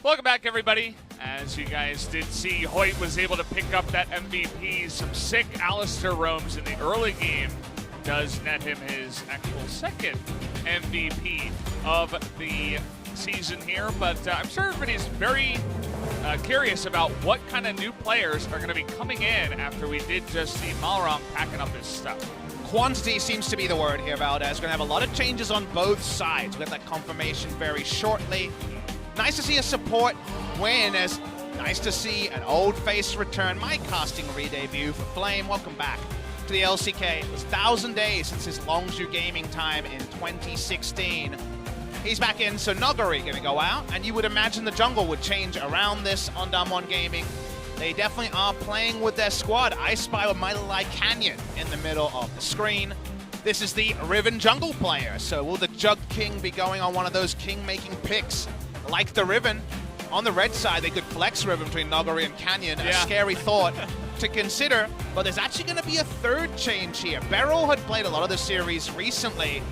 Welcome back, everybody. As you guys did see, Hoit was able to pick up that MVP. Some sick Alistair roams in the early game does net him his actual second MVP of the season here. But I'm sure everybody's very curious about what kind of new players are going to be coming in after we did just see Mairang packing up his stuff. Quantity seems to be the word here, Valdez. We're going to have a lot of changes on both sides. We'll get that confirmation very shortly. Nice to see a support win, as nice to see an old face return. My casting re-debut for Flame. Welcome back to the LCK. It was 1,000 days since his Longzhu gaming time in 2016. He's back in, so Nuguri going to go out, and you would imagine the jungle would change around this on DAMWON Gaming. They definitely are playing with their squad. I spy with my little eye Canyon in the middle of the screen. This is the Riven jungle player, so will the Jug King be going on one of those king-making picks? Like the Riven, on the red side, they could flex Riven between Nuguri and Canyon. A scary thought to consider, but there's actually going to be a third change here. Beryl had played a lot of the series recently.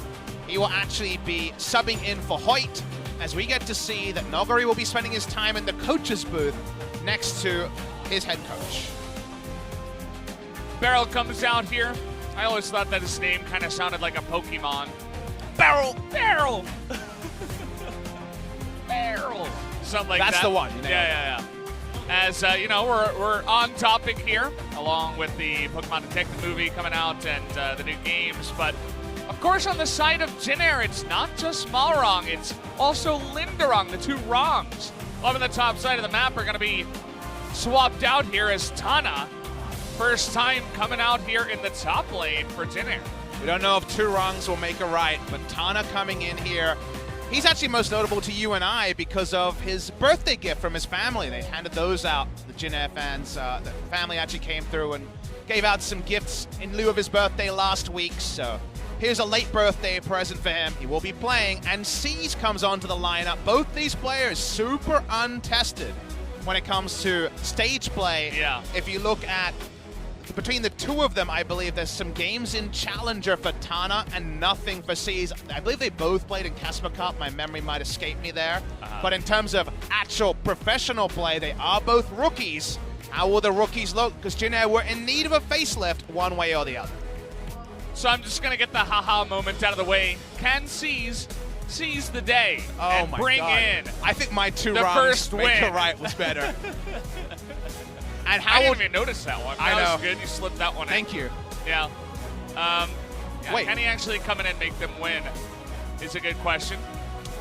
He will actually be subbing in for Hoit, as we get to see that Nuguri will be spending his time in the coach's booth next to his head coach. Beryl comes out here. I always thought that his name kind of sounded like a Pokemon. Beryl! Beryl! Beryl! Something like that. That's the one. You know. Yeah. As, you know, we're on topic here, along with the Pokemon Detective movie coming out and the new games. But, of course, on the side of Jin Air, it's not just Mairang, it's also Lindarang, the two Rangs. Up on the top side of the map are going to be swapped out here as Tana. First time coming out here in the top lane for Jin Air. We don't know if two wrongs will make a right, but Tana coming in here. He's actually most notable to you and I because of his birthday gift from his family. They handed those out. The Jin Air fans, the family actually came through and gave out some gifts in lieu of his birthday last week. So here's a late birthday present for him. He will be playing, and C's comes onto the lineup. Both these players super untested when it comes to stage play. Yeah. If you look at between the two of them, I believe there's some games in Challenger for Tana and nothing for C's. I believe they both played in Casper Cup. My memory might escape me there. But in terms of actual professional play, they are both rookies. How will the rookies look? Because Jin Air were in need of a facelift one way or the other. So I'm just going to get the haha moment out of the way. Can C's seize the day and bring in I think my two the wrongs first make win. a right was better. And I didn't even notice that one. I know. That was good. You slipped that one in. Thank you. Yeah. Wait. Can he actually come in and make them win is a good question.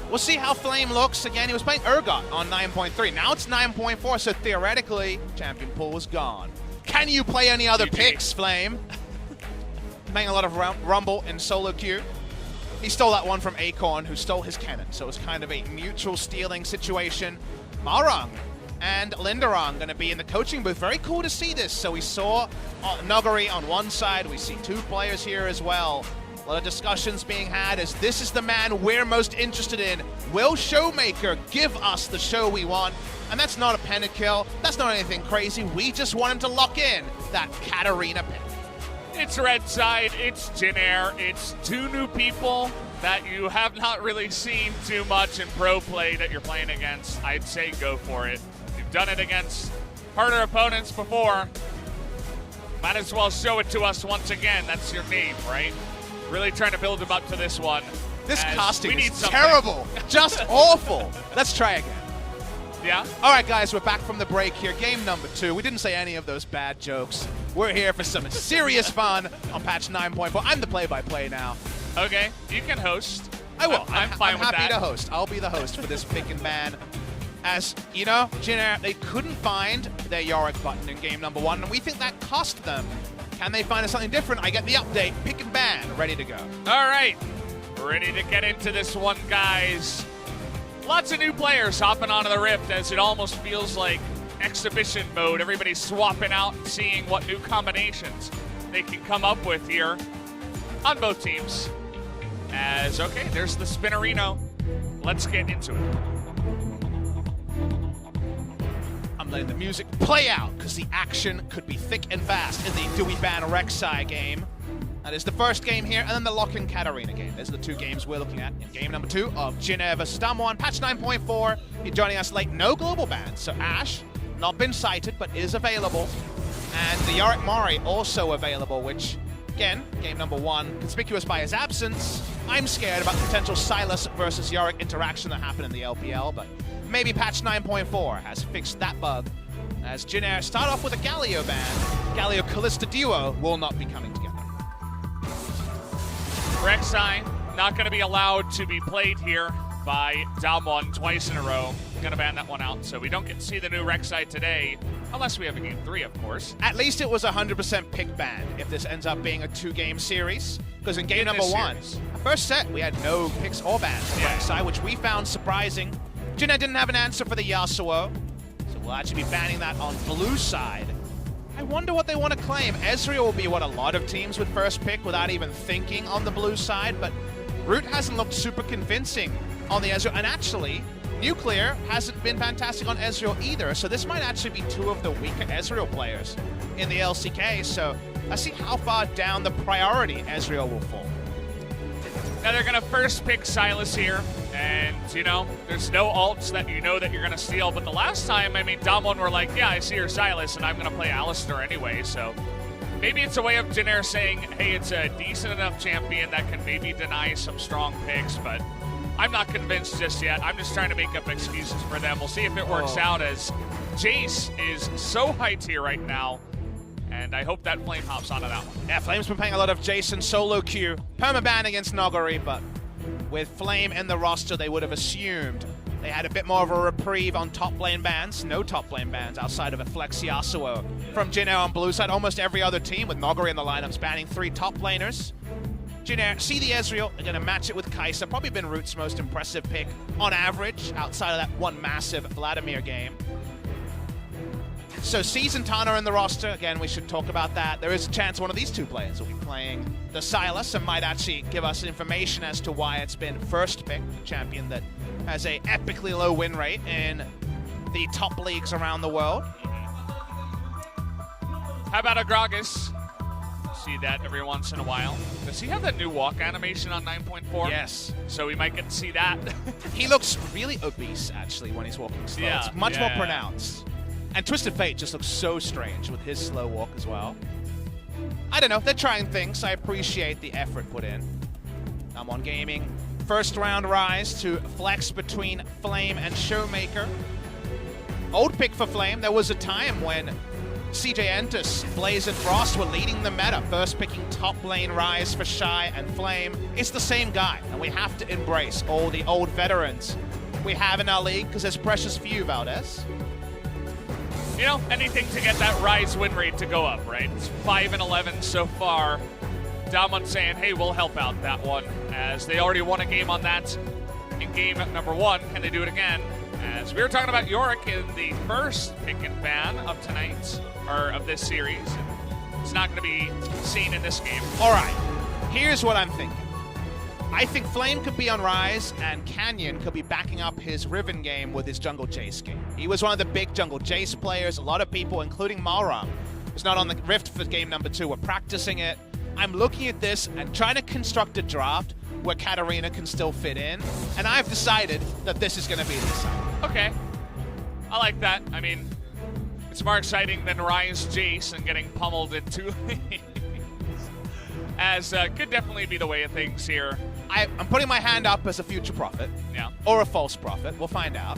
We'll see how Flame looks. Again, he was playing Urgot on 9.3. Now it's 9.4, so theoretically, champion pool is gone. Can you play any other picks, Flame? Playing a lot of Rumble in solo queue. He stole that one from Acorn, who stole his cannon, so it's kind of a mutual stealing situation. Mairang and Lindarang going to be in the coaching booth. Very cool to see this. So we saw Nuguri on one side. We see two players here as well. A lot of discussions being had as this is the man we're most interested in. Will ShowMaker give us the show we want? And that's not a pentakill. That's not anything crazy. We just want him to lock in that Katarina pick. It's red side, it's Jin Air, it's two new people that you have not really seen too much in pro play that you're playing against. I'd say go for it. You've done it against harder opponents before. Might as well show it to us once again. That's your name, right? Really trying to build him up to this one. This casting is something. terrible. Just awful. Let's try again. Yeah? All right, guys, we're back from the break here. Game number 2. We didn't say any of those bad jokes. We're here for some serious fun on patch 9.4. I'm the play-by-play now. Okay, you can host. I will. I'm fine with that. I'm happy to host. I'll be the host for this pick and ban. As, you know, Jin Air, they couldn't find their Yorick button in game number 1, and we think that cost them. Can they find something different? I get the update. Pick and ban, ready to go. All right, ready to get into this one, guys. Lots of new players hopping onto the Rift as it almost feels like exhibition mode. Everybody's swapping out and seeing what new combinations they can come up with here on both teams. As, okay, there's the Spinnerino. Let's get into it. I'm letting the music play out because the action could be thick and fast in the Dewey Ban Rek'Sai game. That is the first game here, and then the Lock-in Katarina game. Those are the 2 games we're looking at in game number 2 of Jin Air vs DAMWON. Patch 9.4, you're joining us late, no global bans. So Ash, not been cited, but is available. And the Yorick Mari also available, which, again, game number 1, conspicuous by his absence. I'm scared about the potential Silas versus Yorick interaction that happened in the LPL, but maybe patch 9.4 has fixed that bug. As Jin Air start off with a Galio ban, Galio Callista duo will not be coming together. Rek'Sai not going to be allowed to be played here by DAMWON twice in a row. Going to ban that one out, so we don't get to see the new Rek'Sai today, unless we have a game 3, of course. At least it was 100% pick ban if this ends up being a 2-game series, because in game number 1, first set, we had no picks or bans for Rek'Sai, which we found surprising. Jin Air didn't have an answer for the Yasuo, so we'll actually be banning that on blue side. I wonder what they want to claim. Ezreal will be what a lot of teams would first pick without even thinking on the blue side, but Root hasn't looked super convincing on the Ezreal, and actually, Nuclear hasn't been fantastic on Ezreal either, so this might actually be 2 of the weaker Ezreal players in the LCK, so let's see how far down the priority Ezreal will fall. Now they're going to first pick Silas here, and, you know, there's no ults that you know that you're going to steal, but the last time, I mean, DAMWON were like, yeah, I see your Silas, and I'm going to play Alistar anyway, so maybe it's a way of Jin Air saying, hey, it's a decent enough champion that can maybe deny some strong picks, but I'm not convinced just yet. I'm just trying to make up excuses for them. We'll see if it works out, as Jace is so high tier right now, and I hope that Flame hops onto that one. Yeah, Flame's been playing a lot of Jason solo queue. Permaban against Nuguri, but with Flame in the roster, they would have assumed they had a bit more of a reprieve on top lane bans. No top lane bans outside of a Flex Yasuo from Jin Air on blue side. Almost every other team with Nuguri in the lineups banning 3 top laners. Jin Air see the Ezreal, they're going to match it with Kai'Sa. Probably been Root's most impressive pick on average outside of that one massive Vladimir game. So Season Tana in the roster, again, we should talk about that. There is a chance one of these 2 players will be playing the Silas and might actually give us information as to why it's been first pick, the champion that has a epically low win rate in the top leagues around the world. How about Agragas? See that every once in a while. Does he have that new walk animation on 9.4? Yes. So we might get to see that. He looks really obese, actually, when he's walking slow. Yeah, it's much more pronounced. And Twisted Fate just looks so strange with his slow walk as well. I don't know, they're trying things. I appreciate the effort put in. DWG Gaming, first round rise to flex between Flame and ShowMaker. Old pick for Flame. There was a time when CJ Entus, Blaze, and Frost were leading the meta, first picking top lane rise for Shy and Flame. It's the same guy, and we have to embrace all the old veterans we have in our league, because there's precious few, Valdez. You know, anything to get that Rise win rate to go up, right? It's 5-11 so far. DWG saying, hey, we'll help out that one, as they already won a game on that in game number 1. Can they do it again? As we were talking about Yorick in the first pick and ban of tonight, or of this series. It's not going to be seen in this game. All right, here's what I'm thinking. I think Flame could be on Rise, and Canyon could be backing up his Riven game with his Jungle Jace game. He was one of the big Jungle Jace players. A lot of people, including Mairang, who's not on the Rift for game number 2, were practicing it. I'm looking at this and trying to construct a draft where Katarina can still fit in, and I've decided that this is going to be the side. Okay, I like that. I mean, it's more exciting than Rise Jace and getting pummeled in 2 lanes. As could definitely be the way of things here. I'm putting my hand up as a future prophet. Yeah. Or a false prophet. We'll find out.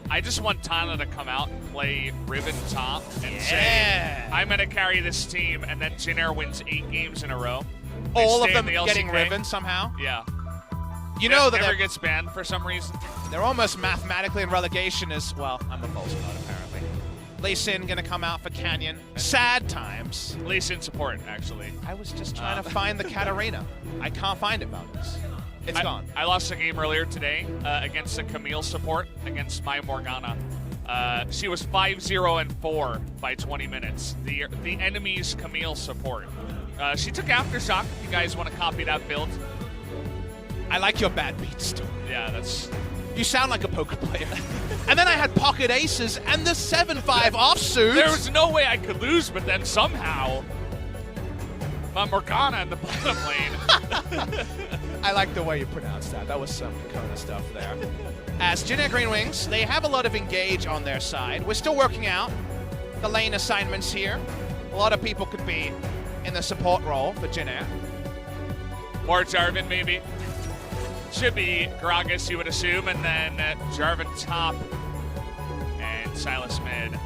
I just want Tana to come out and play Riven top and say, I'm going to carry this team, and then Jin Air wins 8 games in a row. All of them getting Riven somehow? Yeah. You know that never gets banned for some reason. They're almost mathematically in relegation as, well, I'm a false god apparently. Lee Sin gonna come out for Canyon. Sad times. Lee Sin support, actually. I was just trying to find the Katarina. I can't find it, Valdez. It's gone. I lost a game earlier today against a Camille support against my Morgana. She was 5-0-4 by 20 minutes. The enemy's Camille support. She took Aftershock, if you guys want to copy that build. I like your bad beats, too. Yeah, that's... You sound like a poker player. And then I had pocket aces and the 7-5 offsuit. There was no way I could lose, but then somehow... Morgana in the bottom lane. I like the way you pronounced that. That was some Kona stuff there. As Jin Air GreenWings, they have a lot of engage on their side. We're still working out the lane assignments here. A lot of people could be in the support role for Jin Air. Or Jarvan, maybe. Should be Gragas, you would assume, and then Jarvan top and Silas mid.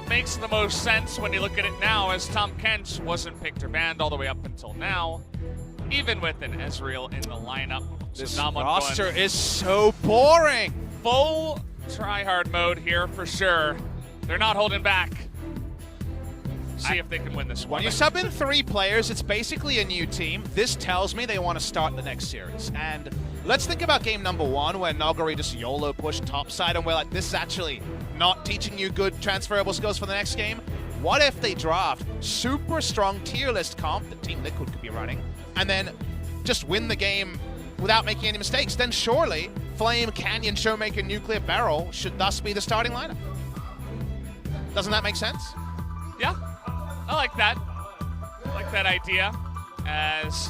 Makes the most sense when you look at it now, as Tom Kent wasn't picked or banned all the way up until now, even with an Ezreal in the lineup. This DAMWON roster is so boring. Full try-hard mode here for sure. They're not holding back. See if they can win this one. When you sub in 3 players, it's basically a new team. This tells me they want to start the next series. And let's think about game number 1, where Nuguri just YOLO pushed topside, and we're like, this is actually not teaching you good transferable skills for the next game. What if they draft super strong tier list comp that Team Liquid could be running, and then just win the game without making any mistakes? Then surely Flame, Canyon, ShowMaker, Nuclear Barrel should thus be the starting lineup. Doesn't that make sense? Yeah. I like that. I like that idea. As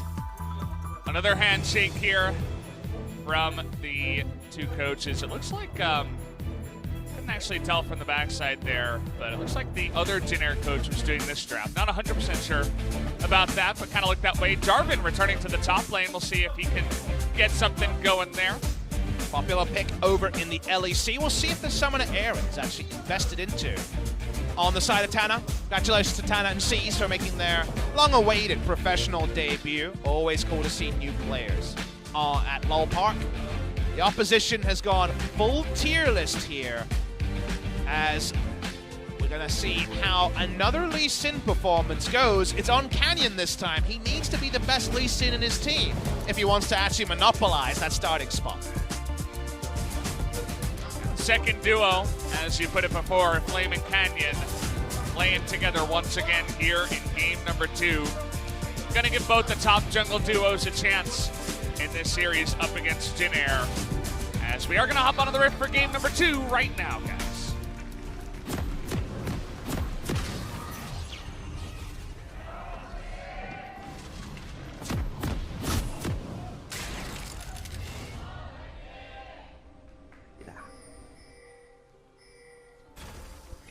another handshake here from the 2 coaches. It looks like, couldn't actually tell from the backside there, but it looks like the other Jin Air coach was doing this draft. Not 100% sure about that, but kind of looked that way. Jarvan returning to the top lane. We'll see if he can get something going there. Popular pick over in the LEC. We'll see if the Summoner Air is actually invested into. On the side of Tana, congratulations to Tana and C's for making their long-awaited professional debut. Always cool to see new players at LoL Park. The opposition has gone full tier list here, as we're going to see how another Lee Sin performance goes. It's on Canyon this time. He needs to be the best Lee Sin in his team if he wants to actually monopolize that starting spot. Second duo, as you put it before, Flame and Canyon playing together once again here in game number 2. Gonna give both the top jungle duos a chance in this series up against Jin Air, as we are gonna hop onto the rift for game number 2 right now, guys.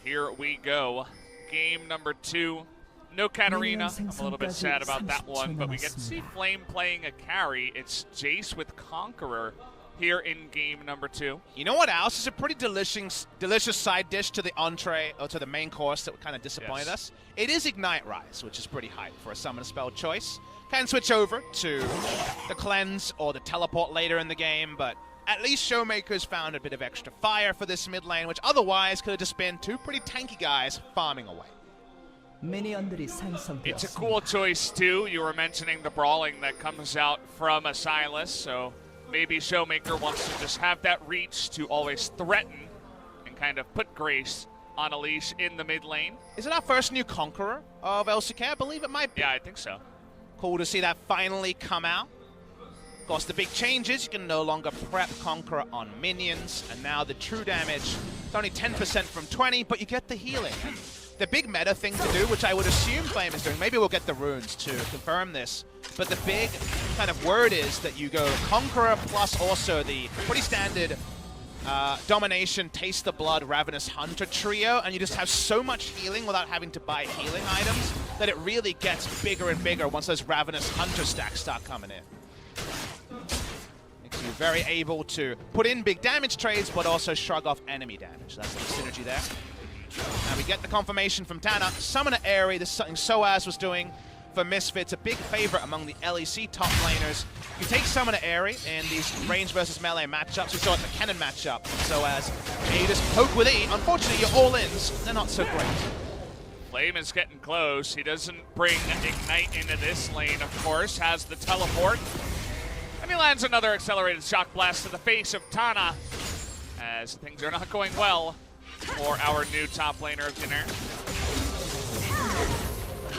Here we go. Game number 2. No Katarina. I'm a little bit sad about that one, but we get to see Flame playing a carry. It's Jace with Conqueror here in game number 2. You know what else is a pretty delicious side dish to the entree, or to the main course that kind of disappointed us? It is Ignite Rise, which is pretty hype for a summon spell choice. Can switch over to the Cleanse or the Teleport later in the game, but at least ShowMaker's found a bit of extra fire for this mid lane, which otherwise could have just been 2 pretty tanky guys farming away. It's a cool choice, too. You were mentioning the brawling that comes out from a Silas, so maybe ShowMaker wants to just have that reach to always threaten and kind of put Grace on a leash in the mid lane. Is it our first new Conqueror of LCK? I believe it might be. Yeah, I think so. Cool to see that finally come out. Of course, the big change is you can no longer prep Conqueror on minions, and now the true damage is only 10% from 20, but you get the healing. And the big meta thing to do, which I would assume Flame is doing, maybe we'll get the runes to confirm this, but the big kind of word is that you go Conqueror plus also the pretty standard Domination, Taste the Blood, Ravenous Hunter trio, and you just have so much healing without having to buy healing items that it really gets bigger and bigger once those Ravenous Hunter stacks start coming in. Makes you very able to put in big damage trades, but also shrug off enemy damage. That's the synergy there. Now we get the confirmation from Tana. Summoner Airy, this is something Soaz was doing for Misfits, a big favorite among the LEC top laners. You take Summoner Airy in these range versus melee matchups. We saw it in the Kennen matchup. Soaz, you just poke with E. Unfortunately, your all-ins, they're not so great. Flame is getting close. He doesn't bring Ignite into this lane, of course. Has the teleport. And he lands another accelerated shock blast to the face of Tana, as things are not going well for our new top laner of Jin Air.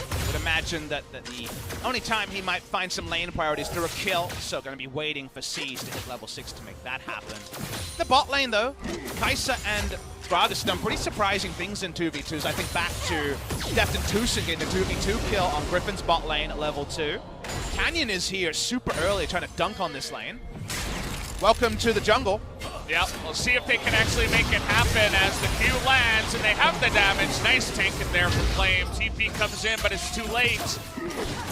I would imagine that the only time he might find some lane priorities through a kill, so going to be waiting for C's to hit level 6 to make that happen. The bot lane, though, Kai'Sa and Gragas done pretty surprising things in 2v2s. I think back to Deft and Tucson getting the 2v2 kill on Griffin's bot lane at level 2. Canyon is here super early trying to dunk on this lane. Welcome to the jungle. Yep, we'll see if they can actually make it happen as the Q lands, and they have the damage. Nice tank in there from Flame. TP comes in, but it's too late.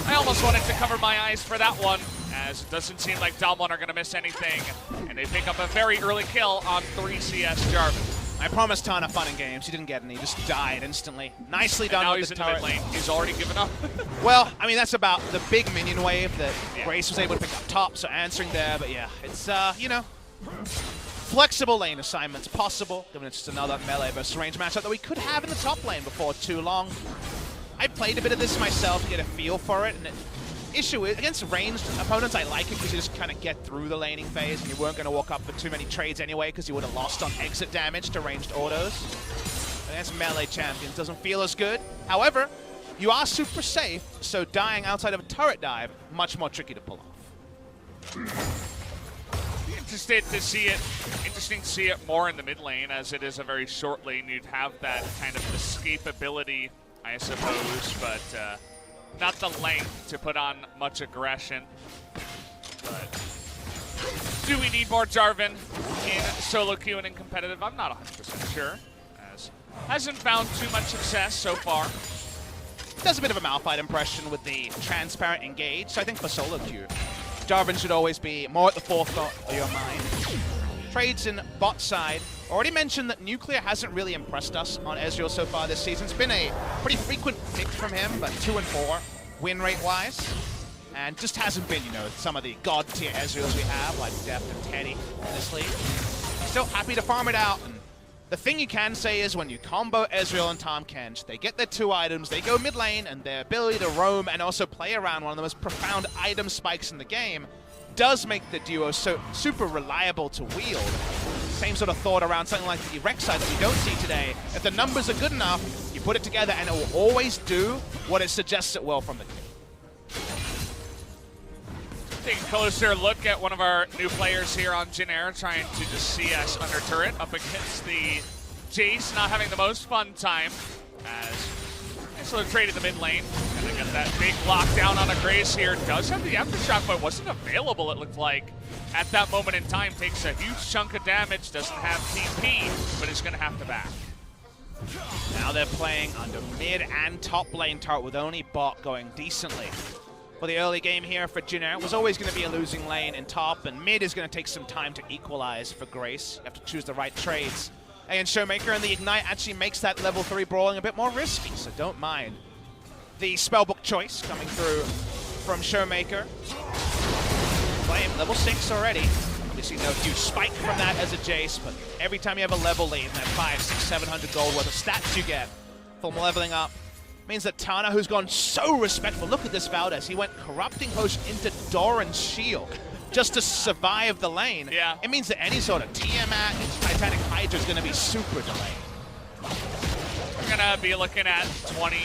I almost wanted to cover my eyes for that one, as it doesn't seem like DAMWON are going to miss anything. And they pick up a very early kill on 3 CS Jarvan. I promised Tana fun and games. He didn't get any. He just died instantly. Nicely done now with he's the in turret. the mid lane. He's already given up. Well, I mean, that's about the big minion wave that Grace was able to pick up top, so answering there. But yeah, it's, you know, flexible lane assignments possible, given it's just another melee versus range matchup that we could have in the top lane before too long. I played a bit of this myself to get a feel for it, and issue is, against ranged opponents, I like it because you just kind of get through the laning phase, and you weren't going to walk up for too many trades anyway because you would have lost on exit damage to ranged autos. Against melee champions, doesn't feel as good. However, you are super safe, so dying outside of a turret dive, much more tricky to pull off. Interesting to see it more in the mid lane, as it is a very short lane. You'd have that kind of escapability, I suppose, but not the length to put on much aggression. But do we need more Jarvan in solo queue and in competitive? I'm not 100% sure, as hasn't found too much success so far. Does a bit of a Malphite impression with the transparent engage, so I think for solo queue, Jarvan should always be more at the forefront of your mind. Trades in bot side. Already mentioned that Nuclear hasn't really impressed us on Ezreal so far this season. It's been a pretty frequent pick from him, but 2 and 4 win rate-wise. And just hasn't been, you know, some of the god-tier Ezreals we have, like Deft and Teddy in this league. Still happy to farm it out. And the thing you can say is when you combo Ezreal and Tahm Kench, they get their 2 items, they go mid lane, and their ability to roam and also play around one of the most profound item spikes in the game does make the duo so super reliable to wield. Same sort of thought around something like the Rek'Sai that we don't see today. If the numbers are good enough, you put it together and it will always do what it suggests it will from the game. Take a closer look at one of our new players here on Jin Air, trying to just see us under turret up against the Jace, not having the most fun time, as they sort of traded the mid lane. And they got that big lockdown on a Grace here. Does have the Aftershock, but wasn't available, it looked like, at that moment in time. Takes a huge chunk of damage, doesn't have TP, but is going to have to back. Now they're playing under mid and top lane turret with only bot going decently. For the early game here for Jin Air, it was always going to be a losing lane in top, and mid is going to take some time to equalize for Grace. You have to choose the right trades. And ShowMaker and the Ignite actually makes that level 3 brawling a bit more risky, so don't mind the spellbook choice coming through from ShowMaker. Flame, level 6 already. Obviously no huge spike from that as a Jace, but every time you have a level lead, that 500, 600, 700 gold worth of stats you get from leveling up, means that Tana, who's gone so respectful, look at this Valdez, he went Corrupting Host into Doran's shield just to survive the lane. Yeah. It means that any sort of Tiamat and Titanic Hydra is going to be super delayed. We're going to be looking at 20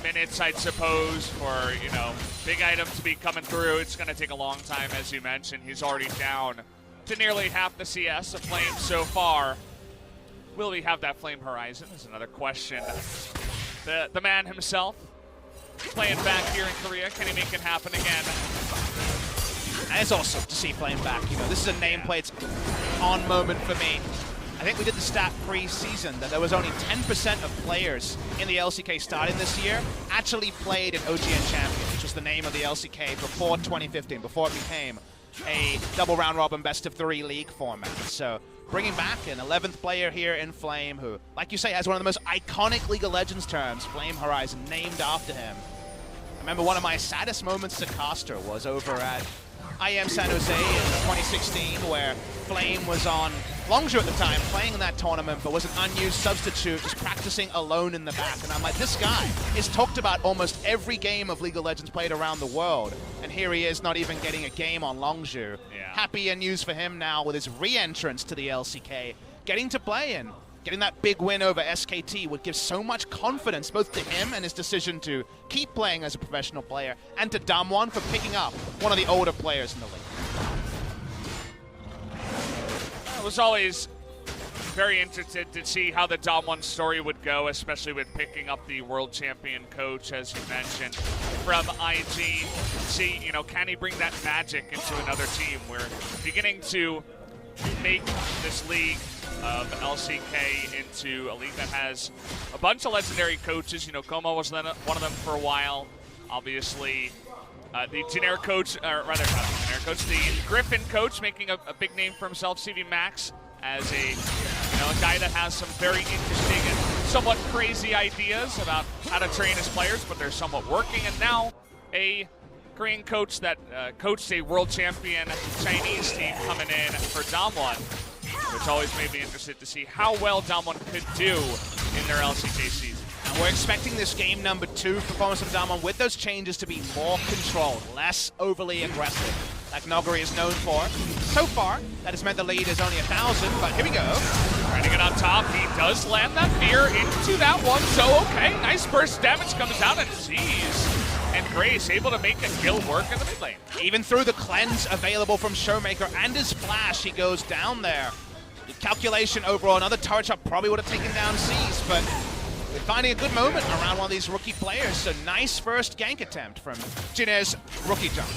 minutes, I'd suppose, for, you know, big item to be coming through. It's going to take a long time, as you mentioned. He's already down to nearly half the CS of Flame so far. Will we have that Flame Horizon is another question. The man himself playing back here in Korea. Can he make it happen again? And it's awesome to see Flame back. You know, this is a nameplate's on moment for me. I think we did the stat pre-season that there was only 10% of players in the LCK starting this year actually played in OGN Champion, which was the name of the LCK before 2015, before it became a double round robin best of 3 league format. So bringing back an 11th player here in Flame who, like you say, has one of the most iconic League of Legends terms, Flame Horizon, named after him. I remember one of my saddest moments as a caster was over at IM San Jose in 2016, where Flame was on Longzhou at the time, playing in that tournament, but was an unused substitute, just practicing alone in the back. And I'm like, this guy is talked about almost every game of League of Legends played around the world, and here he is not even getting a game on Longzhou. Yeah. Happy news for him now with his re-entrance to the LCK, getting to play in. Getting that big win over SKT would give so much confidence both to him and his decision to keep playing as a professional player, and to DAMWON for picking up one of the older players in the league. It was always very interested to see how the DAMWON story would go, especially with picking up the world champion coach, as you mentioned, from IG. See, you know, can he bring that magic into another team? We're beginning to make this league of LCK into a league that has a bunch of legendary coaches. You know, Como was one of them for a while. Obviously, the Jin Air coach, or rather not the Jin Air coach, the Griffin coach, making a big name for himself, CV Max, as a guy that has some very interesting and somewhat crazy ideas about how to train his players, but they're somewhat working. And now a Korean coach that coached a world champion Chinese team coming in for DAMWON, which always made me interested to see how well DAMWON could do in their LCK season. And we're expecting this game number 2 performance from DAMWON with those changes to be more controlled, less overly aggressive, like Nuguri is known for. So far, that has meant the lead is only 1,000, but here we go. Trying to get on top, he does land that fear into that one, so okay, nice burst damage comes out and sees. And Grace able to make a kill work in the mid lane. Even through the cleanse available from ShowMaker and his flash, he goes down there. The calculation overall, another turret shot probably would have taken down C's, but we're finding a good moment around one of these rookie players. So nice first gank attempt from Jin Air's rookie jump.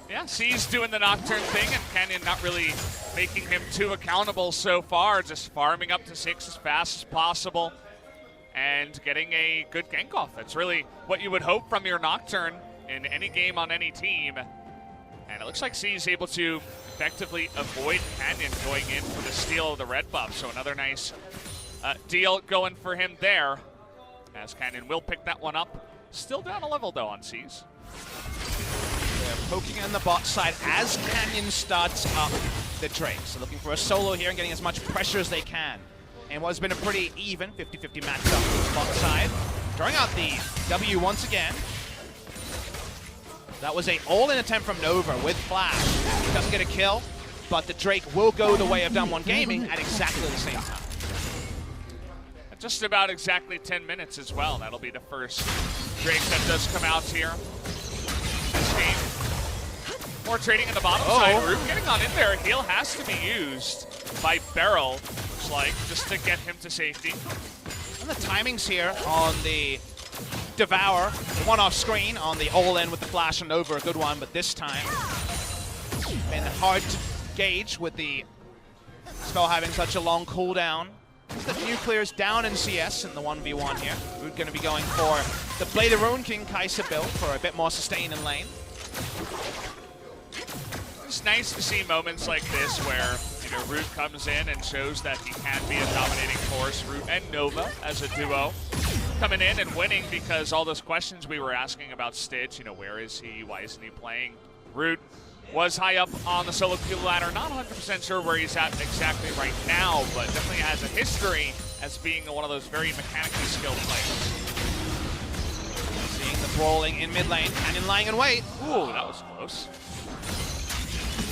Yeah, C's doing the Nocturne thing, and Canyon not really making him too accountable so far, just farming up to 6 as fast as possible and getting a good gank off. That's really what you would hope from your Nocturne in any game on any team. And it looks like C's able to effectively avoid Canyon going in for the steal of the red buff. So another nice deal going for him there, as Canyon will pick that one up. Still down a level though on C's. They're poking on the bot side as Canyon starts up the Drake. So looking for a solo here and getting as much pressure as they can. And what has been a pretty even 50-50 matchup on the bot side. Throwing out the W once again. That was an all-in attempt from Nova with flash. Doesn't get a kill, but the Drake will go the way of DAMWON Gaming at exactly the same time. Just about exactly 10 minutes as well. That'll be the first Drake that does come out here. This game. More trading in the bottom side. Root getting on in there. Heal has to be used by Beryl, looks like, just to get him to safety. And the timings here on the Devour, the one off screen on the all-in with the flash and over, a good one, but this time been hard to gauge with the spell having such a long cooldown. The nuclear is down in CS in the 1v1 here. We're going to be going for the Blade of Ruin King Kai'Sa build for a bit more sustain in lane. It's nice to see moments like this where, you know, Root comes in and shows that he can be a dominating force. Root and Nova as a duo coming in and winning, because all those questions we were asking about Stitch, you know, where is he, why isn't he playing? Root was high up on the solo queue ladder, not 100% sure where he's at exactly right now, but definitely has a history as being one of those very mechanically skilled players. Seeing the brawling in mid lane, Canyon lying in wait. Ooh, that was close.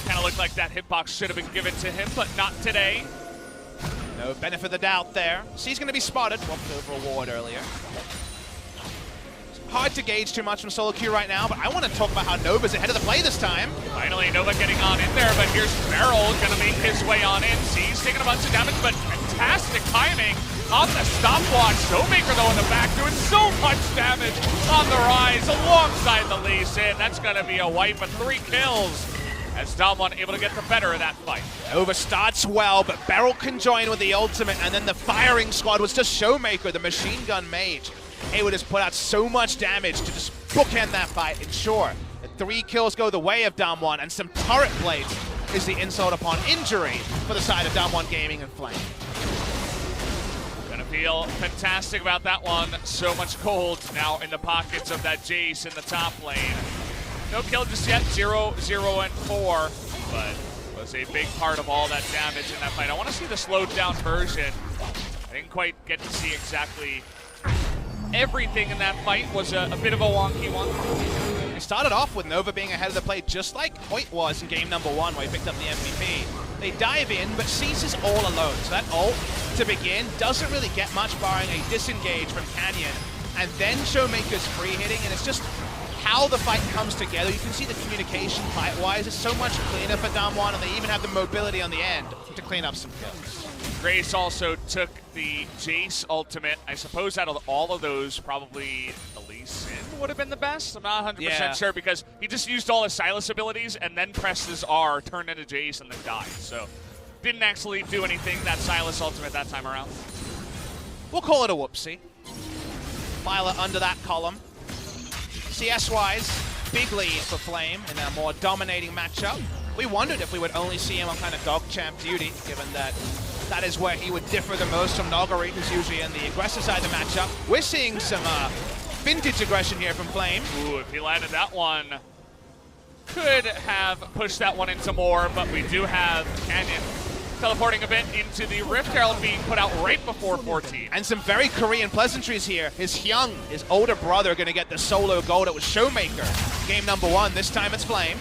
Kind of looked like that hitbox should have been given to him, but not today. No benefit of the doubt there. C's going to be spotted. Walked over a ward earlier. Hard to gauge too much from solo queue right now, but I want to talk about how Nova's ahead of the play this time. Finally, Nova getting on in there, but here's Beryl going to make his way on in. C's taking a bunch of damage, but fantastic timing on the stopwatch. ShowMaker, though, in the back, doing so much damage on the rise alongside the Lee Sin. That's going to be a wipe, but 3 kills as DAMWON able to get the better of that fight. Nova starts well, but Beryl can join with the ultimate, and then the firing squad was just ShowMaker, the machine gun mage. Able to just put out so much damage to just bookend that fight. And sure, the 3 kills go the way of DAMWON, and some turret plates is the insult upon injury for the side of DAMWON Gaming and Flame. Gonna feel fantastic about that one. So much gold now in the pockets of that Jace in the top lane. No kill just yet, 0, 0, and 4, but was a big part of all that damage in that fight. I want to see the slowed down version. I didn't quite get to see exactly everything in that fight. Was a bit of a wonky one. They started off with Nova being ahead of the play, just like Hoit was in game number 1 where he picked up the MVP. They dive in, but Cease is all alone. So that ult to begin doesn't really get much, barring a disengage from Canyon. And then ShowMaker's free hitting, and it's just how the fight comes together. You can see the communication fight-wise is so much cleaner for DAMWON, and they even have the mobility on the end to clean up some kills. Grace also took the Jace ultimate. I suppose out of all of those, probably Elise would have been the best. I'm not 100% sure because he just used all his Silas abilities and then pressed his R, turned into Jace, and then died. So didn't actually do anything, that Silas ultimate that time around. We'll call it a whoopsie. Violet under that column. CS-wise, big lead for Flame in a more dominating matchup. We wondered if we would only see him on kind of dog champ duty, given that that is where he would differ the most from Nuguri, who's usually in the aggressive side of the matchup. We're seeing some vintage aggression here from Flame. Ooh, if he landed that one, could have pushed that one into more, but we do have Canyon teleporting a bit into the Rift Herald being put out right before 14. And some very Korean pleasantries here. His Hyung, his older brother, going to get the solo gold. It was ShowMaker. Game number 1. This time it's Flame.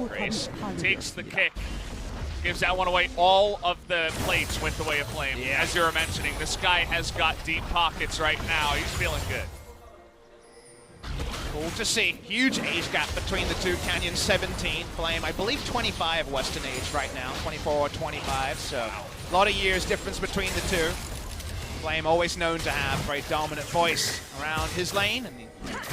Grace takes the kick. Gives that one away. All of the plates went the way of Flame. Yeah. As you were mentioning, this guy has got deep pockets right now. He's feeling good. Cool to see. Huge age gap between the two. Canyon 17, Flame, I believe 25 Western age right now, 24 or 25, so a lot of years difference between the two. Flame always known to have a very dominant voice around his lane and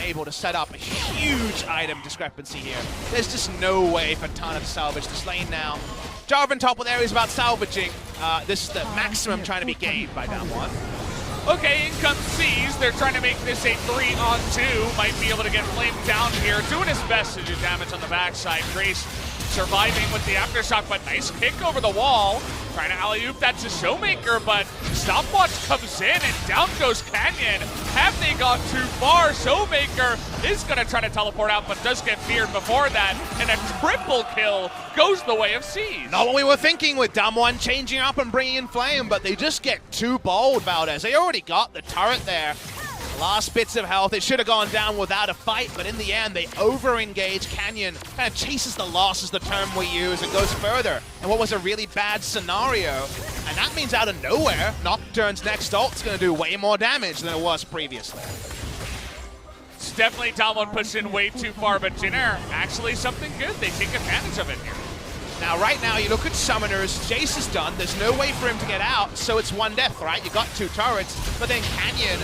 able to set up a huge item discrepancy here. There's just no way for Tana to salvage this lane now. Jarvan top with areas about salvaging. This is the maximum trying to be gained by DAMWON. Okay, in comes C's. They're trying to make this a 3-on-2. Might be able to get Flame down here. Doing his best to do damage on the backside. Grace surviving with the aftershock, but nice kick over the wall. Trying to alley-oop that to ShowMaker, but stopwatch comes in and down goes Canyon. Have they gone too far? ShowMaker is going to try to teleport out, but does get feared before that. And a triple kill goes the way of C's. Not what we were thinking with DAMWON changing up and bringing in Flame, but they just get too bold, Valdez. They already got the turret there. Last bits of health. It should have gone down without a fight, but in the end, they over-engage. Canyon kind of chases the loss is the term we use and goes further. And what was a really bad scenario. And that means out of nowhere, Nocturne's next ult's going to do way more damage than it was previously. It's definitely DWG pushing way too far, but Jin Air, actually something good. They take advantage of it here. Now, right now, you look at Summoners, Jace is done. There's no way for him to get out, so it's one death, right? You got 2 turrets, but then Canyon,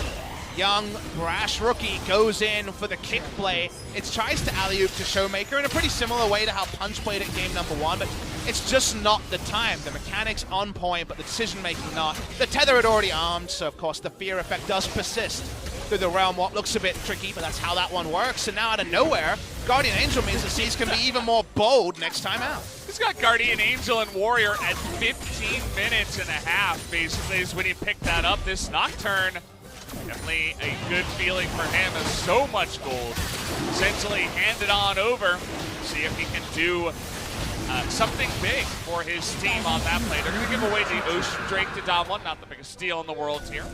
young, brash rookie, goes in for the kick play. It tries to alley-oop to ShowMaker in a pretty similar way to how Punch played at game number 1, but it's just not the time. The mechanics on point, but the decision-making not. The tether had already armed, so of course the fear effect does persist through the realm. What looks a bit tricky, but that's how that one works. And now out of nowhere, Guardian Angel means the Seas can be even more bold next time out. He's got Guardian Angel and Warrior at 15 minutes and a half, basically, is when he picked that up. This Nocturne, definitely a good feeling for him, as so much gold essentially handed on over. See if he can do something big for his team on that play. They're going to give away the Ocean Drake to DWG, not the biggest steal in the world here.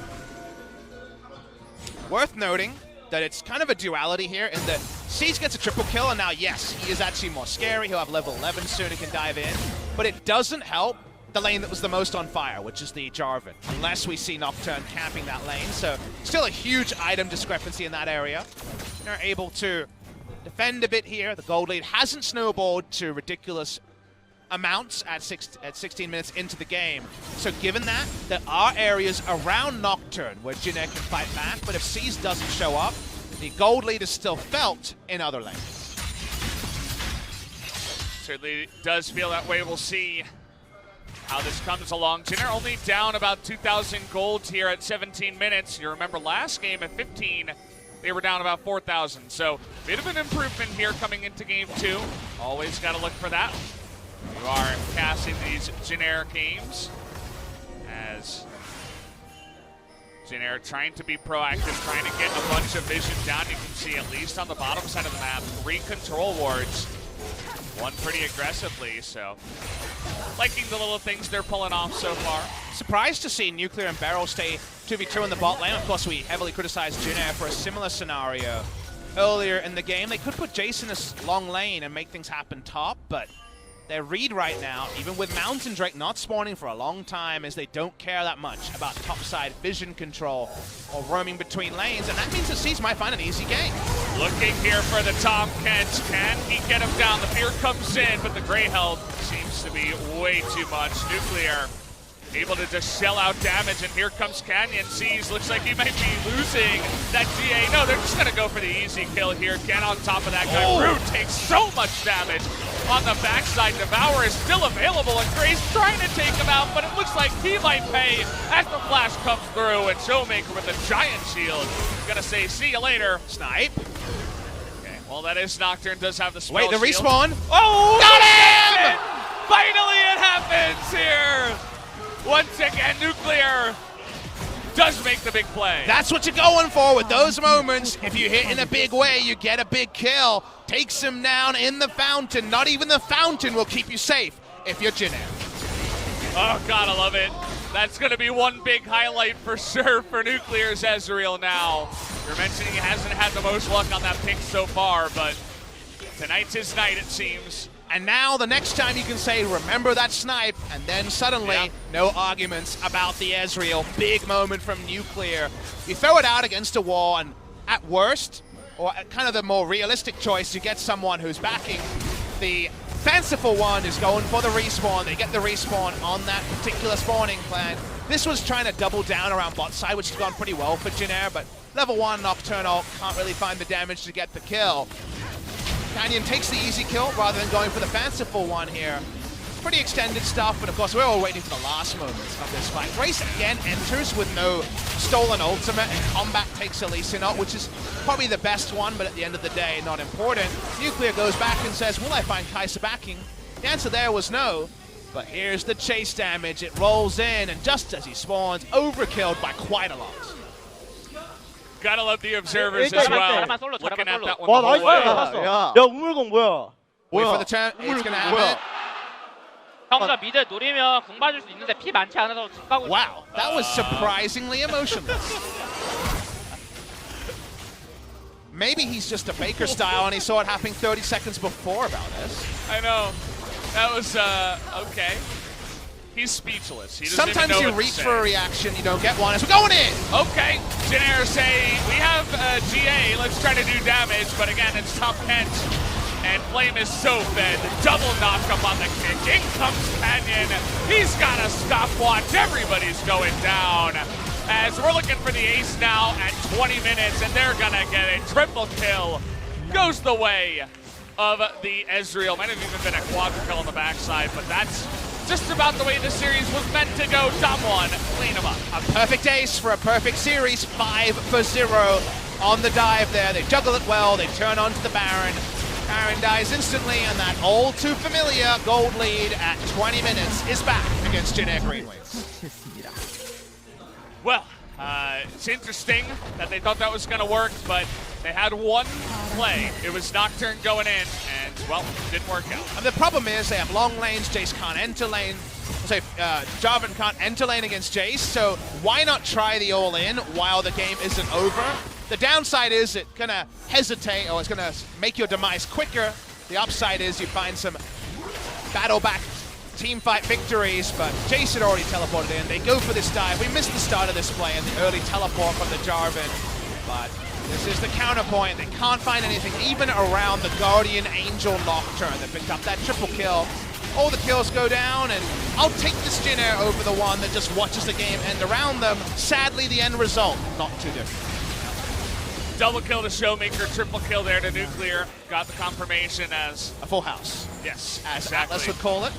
Worth noting that it's kind of a duality here in that Siege gets a triple kill, and now, yes, he is actually more scary. He'll have level 11 soon, he can dive in. But it doesn't help the lane that was the most on fire, which is the Jarvan, unless we see Nocturne camping that lane. So still a huge item discrepancy in that area. They're able to defend a bit here. The gold lead hasn't snowballed to ridiculous amounts at 16 minutes into the game. So given that, there are areas around Nocturne where Jin Air can fight back, but if C's doesn't show up, the gold lead is still felt in other lanes. Certainly does feel that way. We'll see how this comes along. Jin Air only down about 2,000 gold here at 17 minutes. You remember last game at 15, they were down about 4,000. So bit of an improvement here coming into game 2. Always got to look for that. You are casting these Jin Air games as Jin Air trying to be proactive, trying to get a bunch of vision down. You can see at least on the bottom side of the map, 3 control wards. One pretty aggressively, so liking the little things they're pulling off so far. Surprised to see Nuclear and Beryl stay 2v2 in the bot lane. Of course, we heavily criticized Jin Air for a similar scenario earlier in the game. They could put Jace in this long lane and make things happen top, but their read right now, even with Mountain Drake not spawning for a long time, is they don't care that much about topside vision control or roaming between lanes, and that means the Seas might find an easy game. Looking here for the Tom Kent. Can he get him down? The fear comes in, but the gray health seems to be way too much. Nuclear able to just shell out damage, and here comes Canyon. Sees, looks like he might be losing that GA. No, they're just gonna go for the easy kill here. Get on top of that guy. Root takes so much damage on the backside. Devour is still available, and Gray's trying to take him out, but it looks like he might pay as the flash comes through, and ShowMaker with a giant shield. Gonna say, see you later. Snipe. Okay, well that is Nocturne, does have the spell Wait, the shield. respawn. Oh! Got him! Finally it happens here! Once again, Nuclear does make the big play. That's what you're going for with those moments. If you hit in a big way, you get a big kill. Takes him down in the fountain. Not even the fountain will keep you safe if you're Jin Air. Oh, God, I love it. That's going to be one big highlight for sure for Nuclear's Ezreal now. You're mentioning he hasn't had the most luck on that pick so far, but tonight's his night, it seems. And now the next time you can say, remember that snipe, and then suddenly, no arguments about the Ezreal. Big moment from Nuclear. You throw it out against a wall, and at worst, or at kind of the more realistic choice, you get someone who's backing. The fanciful one is going for the respawn. They get the respawn on that particular spawning plan. This was trying to double down around bot side, which has gone pretty well for Jin Air, but level 1 Nocturnal can't really find the damage to get the kill. Canyon takes the easy kill rather than going for the fanciful one here. Pretty extended stuff, but of course we're all waiting for the last moments of this fight. Grace again enters with no stolen ultimate, and combat takes Elise out, which is probably the best one, but at the end of the day, not important. Nuclear goes back and says, will I find Kai'Sa backing? The answer there was no, but here's the chase damage. It rolls in, and just as he spawns, overkilled by quite a lot. Gotta love the observers as well. Looking at that one 와 the whole way. 나이스 야 우물공 뭐야 Wait for the turn, it's gonna happen. 형사 미드 노리면 궁 봐줄 수 있는데 피 많지 않아서 집 가고 Wow, that was surprisingly emotionless. Maybe he's just a Faker style and he saw it happening 30 seconds before about this. I know. That was, okay. He's speechless. He doesn't Sometimes even know you what to reach say. for a reaction, you don't get one, as we're going in! Okay, Jin Air say, we have GA, let's try to do damage, but again, it's top Kent. And Flame is so fed. Double knock up on the kick. In comes Canyon. He's got a stopwatch. Everybody's going down. As we're looking for the ace now at 20 minutes, and they're gonna get a triple kill. Goes the way of the Ezreal. Might have even been a quadra on the backside, but that's just about the way the series was meant to go. DAMWON, clean him up. A perfect ace for a perfect series, 5-0 on the dive there. They juggle it well, they turn onto the Baron. Baron dies instantly, and that all too familiar gold lead at 20 minutes is back against Jin Air GreenWings. Well, it's interesting that they thought that was going to work, but they had one play. It was Nocturne going in, and, well, didn't work out. And the problem is they have long lanes, Jace can't enter lane. So Jarvan can't enter lane against Jace, so why not try the all-in while the game isn't over? The downside is it's gonna hesitate, or it's gonna make your demise quicker. The upside is you find some battle-back team fight victories, but Jace had already teleported in. They go for this dive. We missed the start of this play and the early teleport from the Jarvan, but this is the counterpoint. They can't find anything, even around the Guardian Angel Nocturne. They picked up that triple kill. All the kills go down, and I'll take this Jin Air over the one that just watches the game end around them. Sadly, the end result, not too different. Double kill to ShowMaker, triple kill there to Nuclear. Got the confirmation as a full house. Yes, as exactly. Atlas would call it.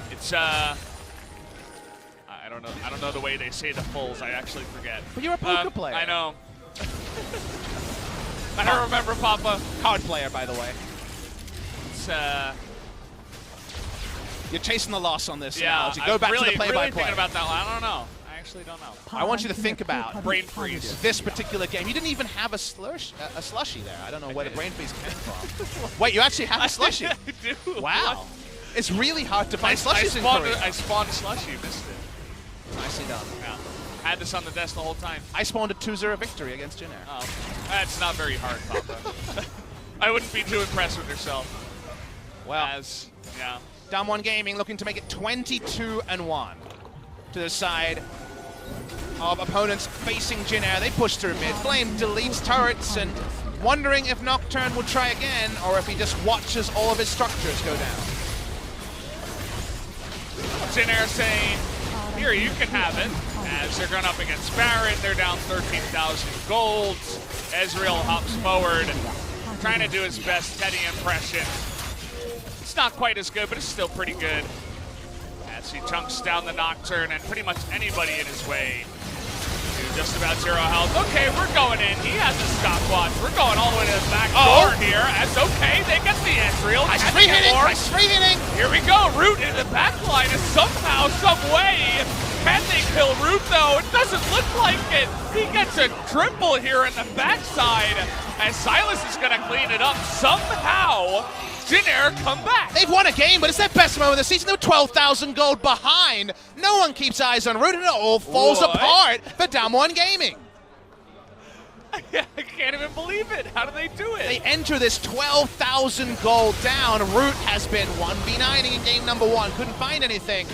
It's I don't know the way they say the fulls. I actually forget. But you're a poker player. I know. I don't remember, Papa. Card player, by the way. It's You're chasing the loss on this. Yeah. Analogy. Go back really, to the play-by-play. Really thinking about that one. I don't know. I actually don't know. I want you to think about brain freeze. This particular game. You didn't even have a slushy there. I don't know where the brain freeze came from. Wait, you actually have a slushy? I do. Wow. What? It's really hard to find slushies in Korea. I spawned a slushy, missed it. Nicely done. Yeah. Had this on the desk the whole time. I spawned a 2-0 victory against Jin Air. Oh, that's not very hard, Papa. I wouldn't be too impressed with yourself. Well, yeah. DAMWON Gaming looking to make it 22-1 to the side of opponents facing Jin Air. They push through mid. Flame deletes turrets and wondering if Nocturne will try again or if he just watches all of his structures go down. Jin Air saying, here, you can have it. As they're going up against Baron, they're down 13,000 gold. Ezreal hops forward, trying to do his best Teddy impression. It's not quite as good, but it's still pretty good. As he chunks down the Nocturne and pretty much anybody in his way. Just about 0 health. Okay, we're going in. He has a stopwatch. We're going all the way to the back door here. That's okay. They get the Ezreal. Nice free hitting. Here we go. Root into the back line. And somehow, some way, can they kill Root though? It doesn't look like it. He gets a triple here in the backside. And Silas is going to clean it up somehow. Jin Air come back. They've won a game, but it's their best moment of the season. They're 12,000 gold behind. No one keeps eyes on Root, and it all falls apart for DAMWON Gaming. I can't even believe it. How do they do it? They enter this 12,000 gold down. Root has been 1v9ing in game number 1. Couldn't find anything.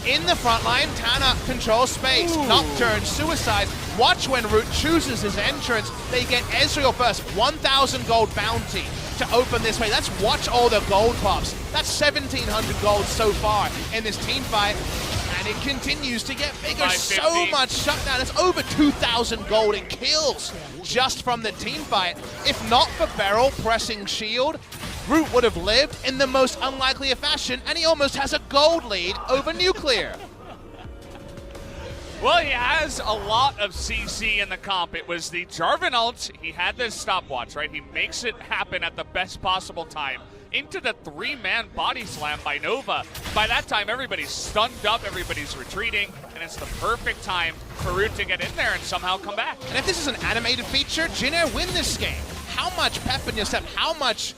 In the front line, Tana controls space. Nocturne, Suicide. Watch when Root chooses his entrance. They get Ezreal first. 1,000 gold bounty to open this way. Let's watch all the gold pops. That's 1,700 gold so far in this team fight. And it continues to get bigger. So much shutdown. It's over 2,000 gold in kills just from the team fight. If not for Beryl pressing shield, Root would have lived in the most unlikely of fashion, and he almost has a gold lead over Nuclear. Well, he has a lot of CC in the comp. It was the Jarvan ult. He had this stopwatch, right? He makes it happen at the best possible time. Into the 3-man body slam by Nova. By that time, everybody's stunned up, everybody's retreating, and it's the perfect time for Root to get in there and somehow come back. And if this is an animated feature, Jin Air win this game. How much pep in your step, how much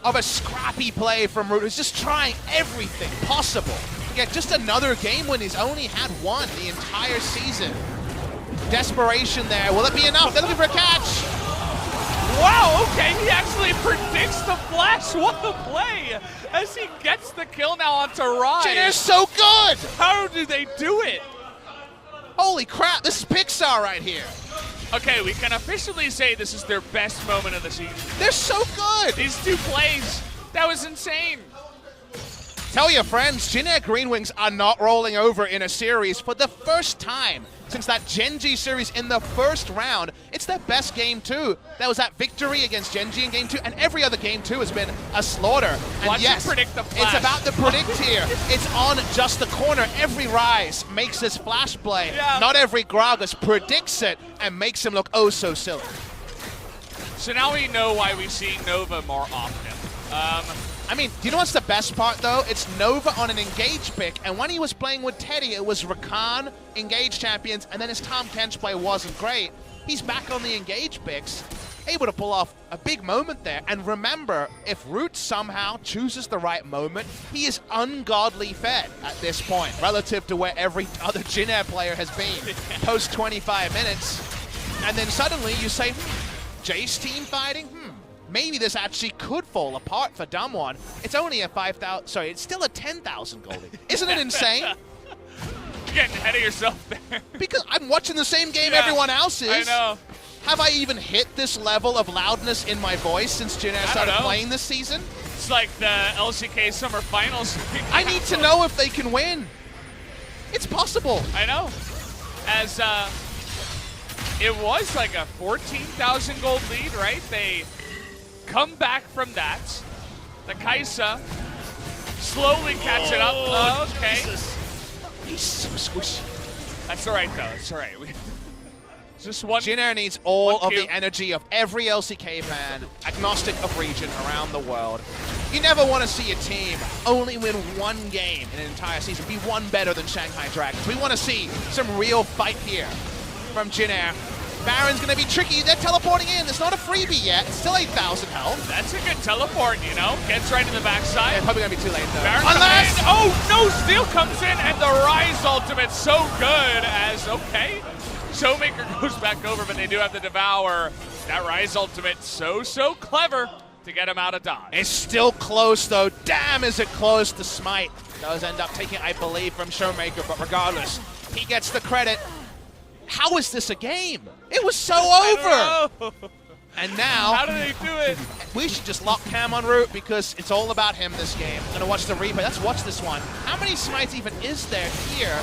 of a scrappy play from Root, who's just trying everything possible to get just another game when he's only had one the entire season. Desperation there. Will it be enough? They're looking for a catch. Wow, okay, he actually predicts the flash. What a play as he gets the kill now onto Rise. Jin Air's so good. How do they do it? Holy crap, this is Pixar right here. Okay, we can officially say this is their best moment of the season. They're so good. These 2 plays, that was insane. Tell your friends, Jin Air GreenWings are not rolling over in a series for the first time since that Genji series in the first round. It's their best game too. That was that victory against Genji in game 2, and every other game too has been a slaughter. And Watch yes, predict the flash. It's about the predict here. It's on just the corner. Every Rise makes this flash play. Yeah. Not every Gragas predicts it and makes him look oh so silly. So now we know why we see Nova more often. I mean, do you know what's the best part, though? It's Nova on an engage pick, and when he was playing with Teddy, it was Rakan, engage champions, and then his Tahm Kench play wasn't great. He's back on the engage picks, able to pull off a big moment there. And remember, if Root somehow chooses the right moment, he is ungodly fed at this point, relative to where every other Jin Air player has been post 25 minutes. And then suddenly you say, Jace team fighting? Maybe this actually could fall apart for DAMWON. It's only a 5,000, sorry, it's still a 10,000 goldie. Isn't it insane? You're getting ahead of yourself there. Because I'm watching the same game everyone else is. I know. Have I even hit this level of loudness in my voice since Jin Air started playing this season? It's like the LCK Summer Finals. I need to know if they can win. It's possible. I know. As it was like a 14,000 gold lead, right? They come back from that. The Kaisa slowly catch it up. Okay. Jesus. He's so squishy. That's all right, though. It's all right. Just one. Jin Air needs all of the energy of every LCK fan, agnostic of region around the world. You never want to see a team only win one game in an entire season, be one better than Shanghai Dragons. We want to see some real fight here from Jin Air. Baron's going to be tricky. They're teleporting in. It's not a freebie yet. It's still 8,000 health. That's a good teleport, you know. Gets right in the backside. Yeah, probably going to be too late, though. Baron Unless... Oh, no. Steel comes in, and the Rise ultimate so good as, okay. ShowMaker goes back over, but they do have to devour. That Rise ultimate so clever to get him out of dodge. It's still close, though. Damn, is it close. The smite does end up taking, I believe, from ShowMaker, but regardless, he gets the credit. How is this a game? It was so over. And now, How do they do it? we should just lock Cam on route because it's all about him this game. I'm gonna watch the replay. Let's watch this one. How many smites even is there here?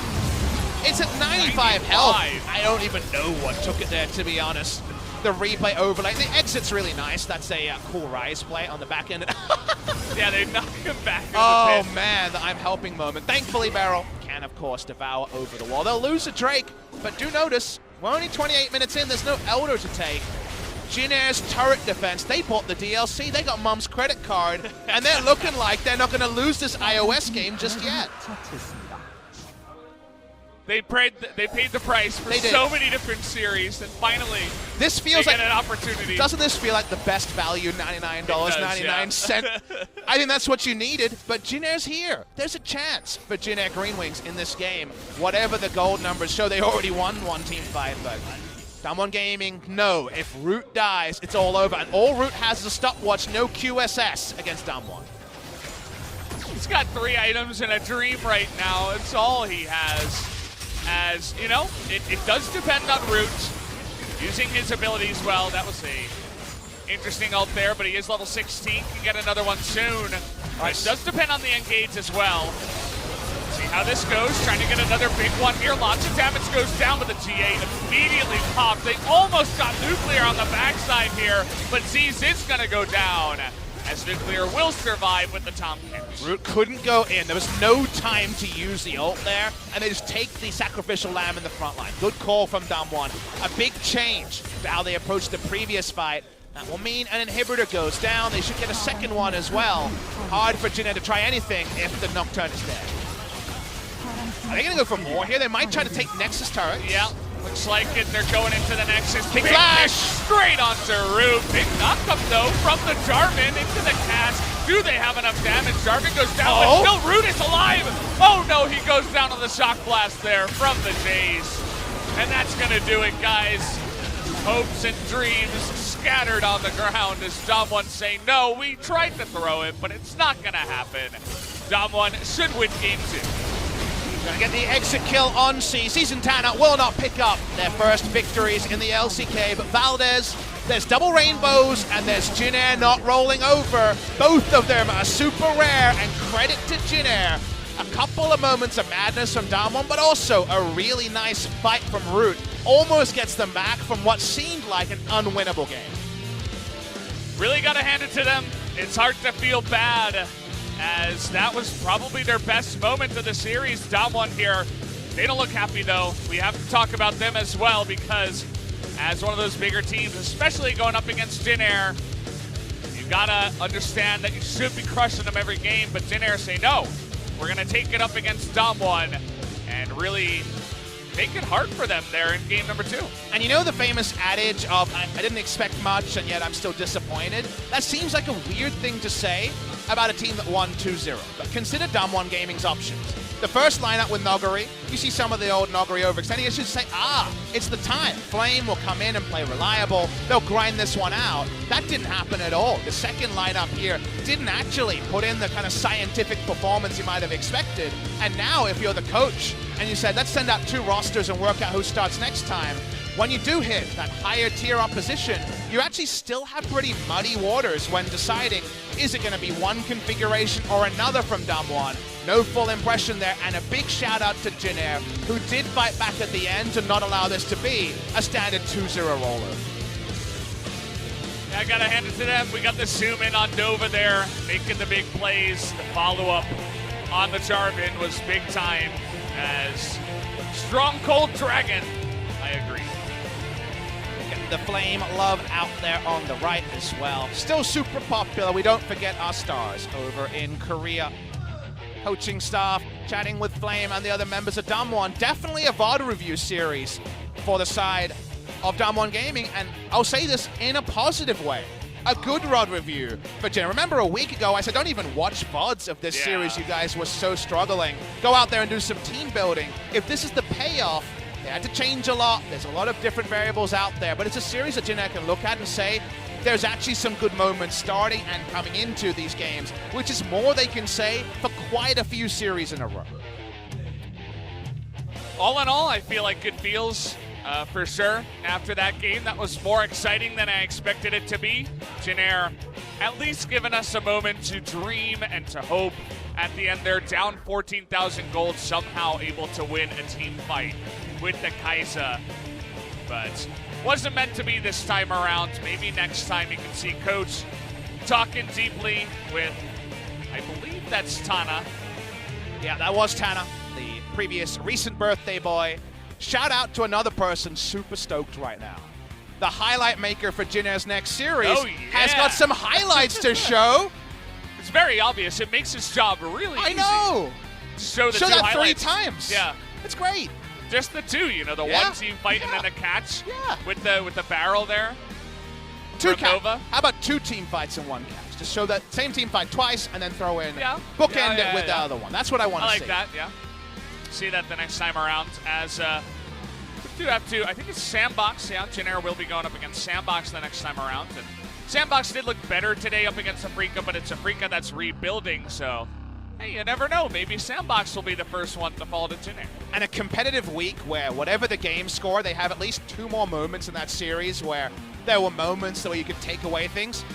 It's at 95 health. I don't even know what took it there, to be honest. The replay overlay. The exit's really nice. That's a cool rise play on the back end. Yeah, they knock him back. Oh man, the I'm helping moment. Thankfully, Beryl can, of course, devour over the wall. They'll lose a Drake, but do notice, we're only 28 minutes in. There's no Elder to take. Jin Air's turret defense, they bought the DLC. They got Mom's credit card, and they're looking like they're not going to lose this iOS game just yet. They paid the price for so many different series, and finally, this feels like an opportunity. Doesn't this feel like the best value, $99.99? Yeah. I think that's what you needed, but Jin Air's here. There's a chance for Jin Air GreenWings in this game. Whatever the gold numbers show, they already won one team fight, but DWG Gaming, no. If Root dies, it's all over, and all Root has is a stopwatch, no QSS against DWG. He's got 3 items and a dream right now. It's all he has. As, you know, it does depend on Root. Using his abilities well, that was a interesting ult there, but he is level 16, can get another one soon. It does depend on the engage as well. See how this goes, trying to get another big one here. Lots of damage goes down, but the GA immediately popped. They almost got Nuclear on the backside here, but Z's is gonna go down, as Nuclear will survive with the Tomkins. Root couldn't go in. There was no time to use the ult there, and they just take the Sacrificial Lamb in the front line. Good call from DWG. A big change to how they approached the previous fight. That will mean an inhibitor goes down. They should get a second one as well. Hard for Jin Air to try anything if the Nocturne is dead. Are they going to go for more here? They might try to take Nexus turret. Yeah. Looks like it. They're going into the Nexus. Big flash! Straight onto Root. Big knockup, though, from the Jarvan into the cast. Do they have enough damage? Jarvan goes down, but still Root is alive. Oh, no, he goes down on the Shock Blast there from the Jays. And that's going to do it, guys. Hopes and dreams scattered on the ground as DWG say, no, we tried to throw it, but it's not going to happen. DWG should win game 2. Gonna get the exit kill on C. Season Tana will not pick up their first victories in the LCK, but Valdez, there's double rainbows, and there's Jin Air not rolling over. Both of them are super rare, and credit to Jin Air. A couple of moments of madness from DWG, but also a really nice fight from Root. Almost gets them back from what seemed like an unwinnable game. Really gotta hand it to them. It's hard to feel bad, as that was probably their best moment of the series. DWG here, they don't look happy though. We have to talk about them as well, because as one of those bigger teams, especially going up against Jin Air, you gotta understand that you should be crushing them every game, but Jin Air say no. We're gonna take it up against DWG and really make it hard for them there in game number 2. And you know the famous adage of, I didn't expect much and yet I'm still disappointed? That seems like a weird thing to say about a team that won 2-0. But consider DWG Gaming's options. The first lineup with Nuguri, you see some of the old Nuguri overextending, you should say, it's the time. Flame will come in and play reliable. They'll grind this one out. That didn't happen at all. The second lineup here didn't actually put in the kind of scientific performance you might have expected. And now if you're the coach and you said, let's send out 2 rosters and work out who starts next time, when you do hit that higher tier opposition, you actually still have pretty muddy waters when deciding, is it going to be one configuration or another from DWG? No full impression there, and a big shout out to Jin Air, who did fight back at the end to not allow this to be a standard 2-0 roller. Yeah, I gotta hand it to them. We got the zoom in on Nova there, making the big plays. The follow-up on the Jarvan was big time, as Strong Cold Dragon, I agree. The Flame love out there on the right as well. Still super popular. We don't forget our stars over in Korea. Coaching staff, chatting with Flame and the other members of DWG. Definitely a VOD review series for the side of DWG Gaming, and I'll say this in a positive way. A good VOD review for Jin. Remember a week ago I said don't even watch VODs of this series, you guys were so struggling. Go out there and do some team building. If this is the payoff, they had to change a lot. There's a lot of different variables out there, but it's a series that Jin Air can look at and say, there's actually some good moments starting and coming into these games, which is more they can say for quite a few series in a row. All in all, I feel like it feels for sure. After that game, that was more exciting than I expected it to be. Jin Air at least giving us a moment to dream and to hope. At the end, they're down 14,000 gold, somehow able to win a team fight with the Kai'Sa. But wasn't meant to be this time around. Maybe next time you can see Coach talking deeply with, I believe that's Tana. Yeah, that was Tana, the previous recent birthday boy. Shout out to another person super stoked right now. The highlight maker for Jin Air's next series has got some highlights to show. It's very obvious. It makes his job really easy. I know. Show the show two that highlights 3 times. Yeah. It's great. Just the two, you know, the one team fight and then the catch with the barrel there. How about 2 team fights in 1 catch? Just show that same team fight twice and then throw in bookend it with the other one. That's what I want to see. I like that, yeah. See that the next time around as we do have to, I think it's Sandbox, yeah. Jin Air will be going up against Sandbox the next time around. And Sandbox did look better today up against Afrika, but it's Afrika that's rebuilding, so hey, you never know. Maybe Sandbox will be the first one to fall to Jin Air. And a competitive week where whatever the game score, they have at least 2 more moments in that series where there were moments where you could take away things,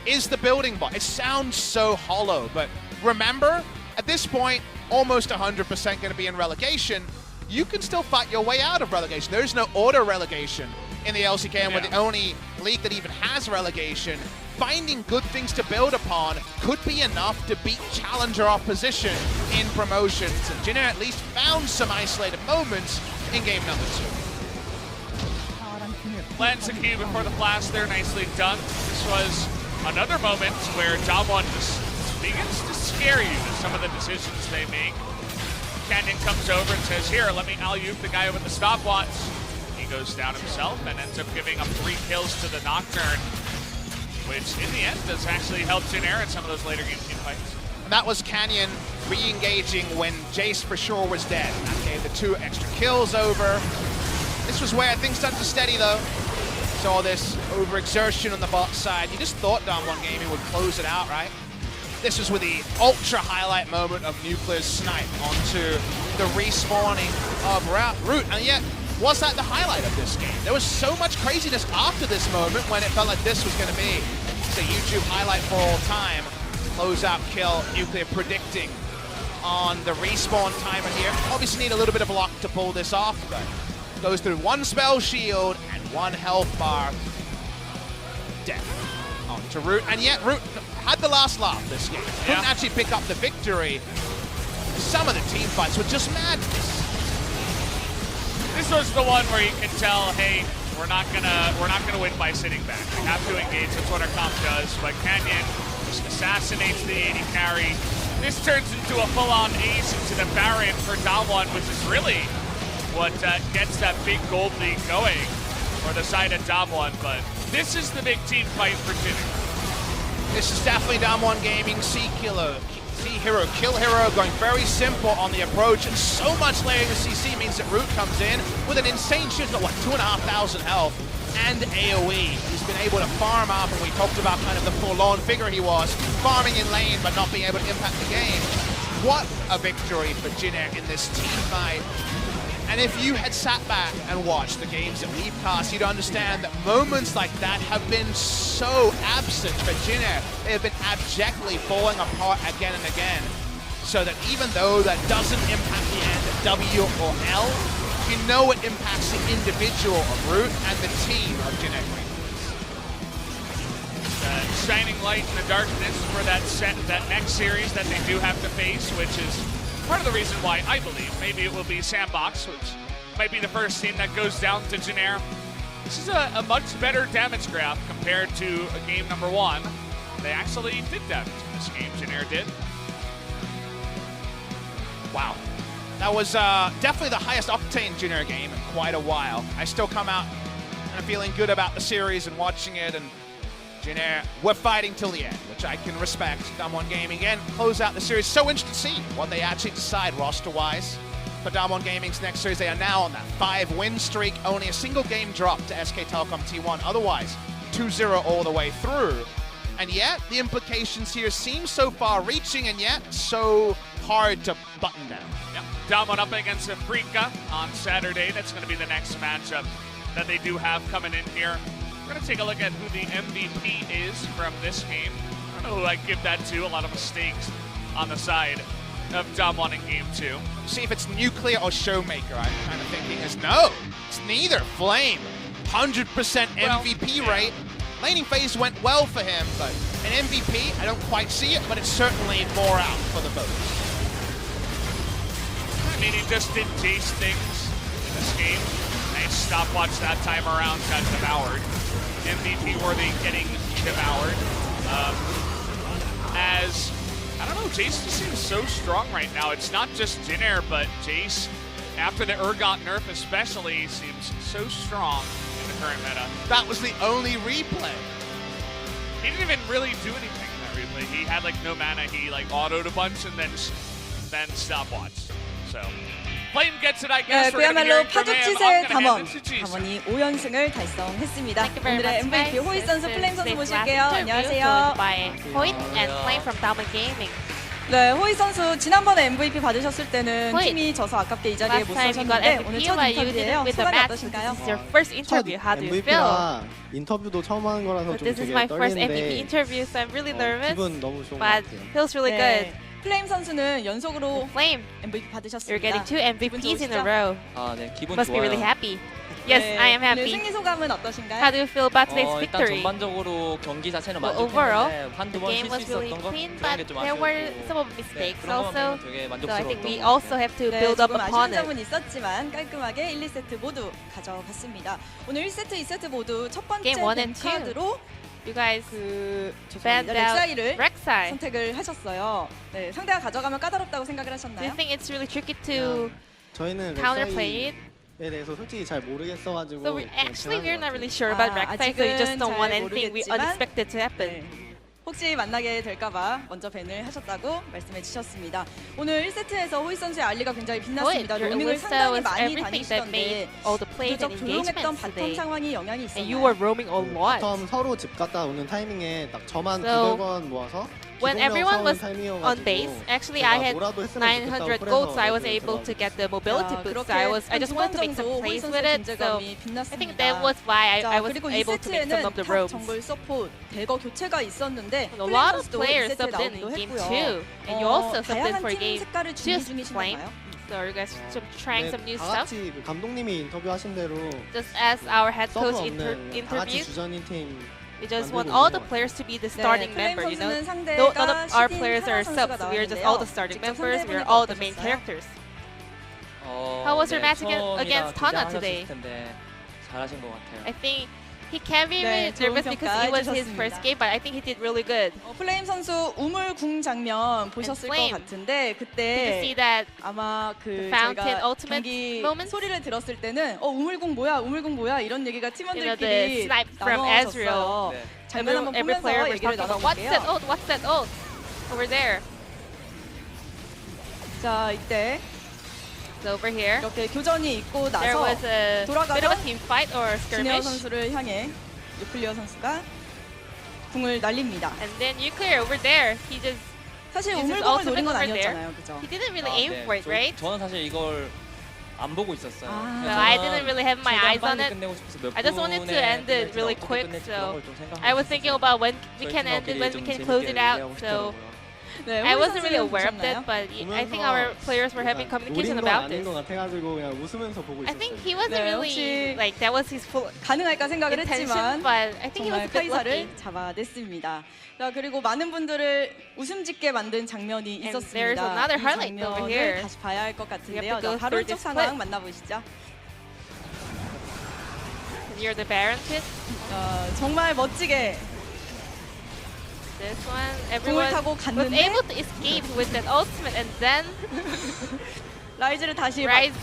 is the building block. It sounds so hollow, but remember, at this point, almost 100% going to be in relegation. You can still fight your way out of relegation. There's no auto relegation in the LCK, and we're the only league that even has relegation. Finding good things to build upon could be enough to beat challenger opposition in promotions. And Jin Air at least found some isolated moments in game number 2. Lands a Q before the flash there, nicely done. This was another moment where DAMWON just begins to scare you with some of the decisions they make. Canyon comes over and says, here, let me alley-oop the guy with the stopwatch. He goes down himself and ends up giving up 3 kills to the Nocturne, which in the end does actually help Jin Air in some of those later game team fights. And that was Canyon re-engaging when Jace for sure was dead. That gave the 2 extra kills over. This was where things started to steady though. Saw this overexertion on the bot side. You just thought DAMWON Gaming would close it out, right? This was with the ultra highlight moment of Nuclear's snipe onto the respawning of Root. And yet, was that the highlight of this game? There was so much craziness after this moment when it felt like this was going to be the YouTube highlight for all time. Closeout kill, Nuclear predicting on the respawn timer here. Obviously need a little bit of luck to pull this off, but goes through 1 spell shield and 1 health bar. Death onto Root, and yet Root had the last laugh this game. Couldn't actually pick up the victory. Some of the team fights were just madness. This was the one where you can tell, hey, we're not gonna win by sitting back. We have to engage. That's what our comp does. But Canyon just assassinates the 80 carry. This turns into a full-on ace into the Baron for DAMWON, which is really what gets that big gold lead going for the side of DAMWON. But this is the big team fight for Jin Air. This is definitely DAMWON Gaming C Hero, Kill Hero, going very simple on the approach, and so much layering the CC means that Root comes in with an insane shield, got what, 2,500 health and AoE. He's been able to farm up, and we talked about kind of the forlorn figure he was, farming in lane but not being able to impact the game. What a victory for Jin Air in this team fight. And if you had sat back and watched the games that we've cast, you'd understand that moments like that have been so absent for Jin Air. They have been abjectly falling apart again and again. So that even though that doesn't impact the end of W or L, you know it impacts the individual of Root and the team of Jin Air GreenWings. Shining light in the darkness for that next series that they do have to face, which is part of the reason why I believe maybe it will be Sandbox, which might be the first team that goes down to Jin Air. This is a much better damage graph compared to game number 1. They actually did damage in this game, Jin Air did. Wow. That was definitely the highest octane Jin Air game in quite a while. I still come out and I'm feeling good about the series and watching it, and Jin Air, we're fighting till the end, which I can respect. DAMWON Gaming, again, close out the series. So interested to see what they actually decide roster-wise. For DAMWON Gaming's next series, they are now on that 5-win streak. Only a single game drop to SK Telecom T1. Otherwise, 2-0 all the way through. And yet, the implications here seem so far-reaching and yet so hard to button down. Yep. DAMWON up against FLICKR on Saturday. That's going to be the next matchup that they do have coming in here. We're going to take a look at who the MVP is from this game. I don't know who I'd give that to. A lot of mistakes on the side of DAMWON in Game 2. See if it's Nuclear or ShowMaker. I'm kind of thinking is no, it's neither. Flame, 100% MVP rate. Laning phase went well for him, but an MVP, I don't quite see it, but it's certainly more out for the votes. I mean, he just did Jace things in this game. Nice stopwatch that time around, got devoured. MVP worthy getting devoured. As, I don't know, Jace just seems so strong right now. It's not just Jin Air, but Jace, after the Urgot nerf especially, seems so strong in the current meta. That was the only replay. He didn't even really do anything in that replay. He had like no mana. He like autoed a bunch and then stopwatched. So Flame gets it, I guess. We're gonna hear 그야말로 it from him. 파죽지세 I'm gonna 담원. hand it to Jason. 담원이 5연승을 달성했습니다. Thank you very 오늘의 much, MVP guys. 호잇 선수, This 플레임 is 선수 the 모실게요. last interview 안녕하세요. by Hoit and Flame from DWG Gaming. 네, 호잇 선수 지난번에 MVP 받으셨을 때는 호잇. 팀이 져서 아깝게 이 자리에 Last 못 time you got 서셨는데 오늘 MVP, 첫 but you 인터뷰예요. didn't win the 소감이 match. 어떠신가요? This is your first interview. How do you feel? MVP라 인터뷰도 처음 하는 거라서 But 좀 this is 되게 my first MVP 떨리는데 interview, so I'm really nervous, 기분 너무 좋은 것 but 같아요. feels really good. 네, 플레임 선수는 연속으로 Flame, MVP you're 받으셨습니다. getting 2 MVPs in a 좋으시죠? row. 아, 네, 기분 Must be 좋아요. really happy. Yes, 네, I am 오늘 happy. 승리 소감은 어떠신가요? How do you feel about today's 일단 victory? 전반적으로 경기 자체는 Well, overall, 만족했는데 한두 The 번 game was really 실수했던 거 clean, 그런 but 게 좀 there were 아쉬웠고 some of mistakes 그런 것만 also. 보면 되게 So I 만족스러웠던 think we 것 also 같아요. have to 네, build up 조금 upon 아쉬운 it. 점은 있었지만 깔끔하게 1, 2세트 모두 가져갔습니다. 오늘 1세트, 2세트 모두 첫 번째 Game one and two. 카드로 You guys 죄송합니다. banned out 렉사이를 Rek'Sai. 선택을 하셨어요. 네, 상대가 가져가면 까다롭다고 생각을 Do you 하셨나요? think it's really tricky to 저희는 counterplay it? 렉사이에 대해서 솔직히 잘 모르겠어가지고 So actually we're not really sure about Rek'Sai, so you just don't want anything unexpected to happen. 네. 혹시 만나게 될까봐 먼저 밴을 하셨다고 말씀해 주셨습니다. 오늘 1세트에서 호잇 선수의 알리가 굉장히 Hoit, 빛났습니다. your 로밍을 Alyssa 상당히 was 많이 everything that made 다니시던데 all the plays and 비교적 조용했던 engagements 바텀 today. 상황이 영향이 And you were 있었나요? roaming a lot. 바텀 서로 집 갔다 오는 타이밍에 딱 저만 So, 900원 모아서 When 기동력 everyone was 싸우는 타이밍이어가지고 on base, actually 제가 I had 뭐라도 했으면 900 좋겠다고 gold, so I 그래서 was able to get the mobility 자, boost. 그렇게 So I just wanted to make some 정도 호잇 plays 선수의 with it. So 존재감이 I think 빛났습니다. that was why I was 그리고 able to make some 2세트에는 of the 탑 roams. 정글 서포트 대거 교체가 있었는데 A 플레임 lot of 선수도 players 2세트에 subbed in 나오기도 game 했고요. 2, and you also subbed in 다양한 for 팀 game 색깔을 준비 2 Flame. 중이신가요? So are you guys trying some new 다 stuff? 같이 그 감독님이 인터뷰하신 대로 Just as our head 서브 coach 없는 다 같이 interviewed, 주전인 팀 we just 만들고 want all 있는 the 것 players to be the 네, starting 플레임 member, you know? 선수는 상대가 None of our 시딘 players are 하나 subs. 선수가 We are just 나왔는데요. all the starting 직접 members. We are 상대해보니까 all the main 어떠셨어요? characters. How was your match against Tana today? 텐데 잘하신 것 같아요. I think he can be 네, really 좋은 nervous because it was his 평가해주셨습니다. first game, but I think he did really good. 플레임 선수 우물궁 장면 보셨을 것 Flame. 같은데 Did you see 그때 that? 아마 그 Fountain 저희가 ultimate 경기 moment? 소리를 들었을 때는 우물궁 뭐야 우물궁 뭐야 이런 얘기가 the 팀원들끼리 snipe from 나눠졌어요. 네. 장면 한번 Every 보면서 player was 얘기를 talking about what's that 나눠볼게요. ult? What's that ult? Over there. 자 이때 So over here, 이렇게 교전이 있고 there 나서 was a 돌아가서 bit of a team fight or 진에어 skirmish, 선수를 향해 유클리어 선수가 궁을 날립니다. and then Nuclear over there, he just 사실 This is 우물궁을 노린 건 ultimate over there. 아니었잖아요, 그죠? he didn't really aim for it, right? 저는 사실 이걸 안 보고 있었어요. 아. So 그래서 I 저는 didn't really have my 최대한 eyes on 빨리 it. 끝내고 싶어서 몇 I just wanted to 분에 end it 끝낼지, really 어떻게 quick, 끝낼지 so 그런 걸좀 생각하고 I was thinking about when we 저희 can end it, 팀원끼리 when 좀 we can close it 재밌게 out. 얘기하고 So 싶더라고요. 네, I 호이 wasn't really 선수는 aware of 보셨나요? that, but I think our players were having communication 노린 건 about 아닌 this. 것 같아가지고 그냥 웃으면서 보고 I 있었어요. think he wasn't 네, really 혹시 like that was his full 가능할까 생각을 intention, 했지만 but I think he was 정말 a bit lucky. 카이사를 잡아냈습니다. 자, 그리고 많은 분들을 웃음 짓게 만든 장면이 And 있었습니다. there's another 이 highlight over here. 장면을 다시 봐야 할 것 We 같은데요. have to go 자, 바로 through 이쪽 this 상황 clip. 만나보시죠. You're the Baron pit. 정말 멋지게 This one, 궁을 everyone 타고 was 갔는데 able to escape with that ultimate, and then 라이즈를 다시 Rise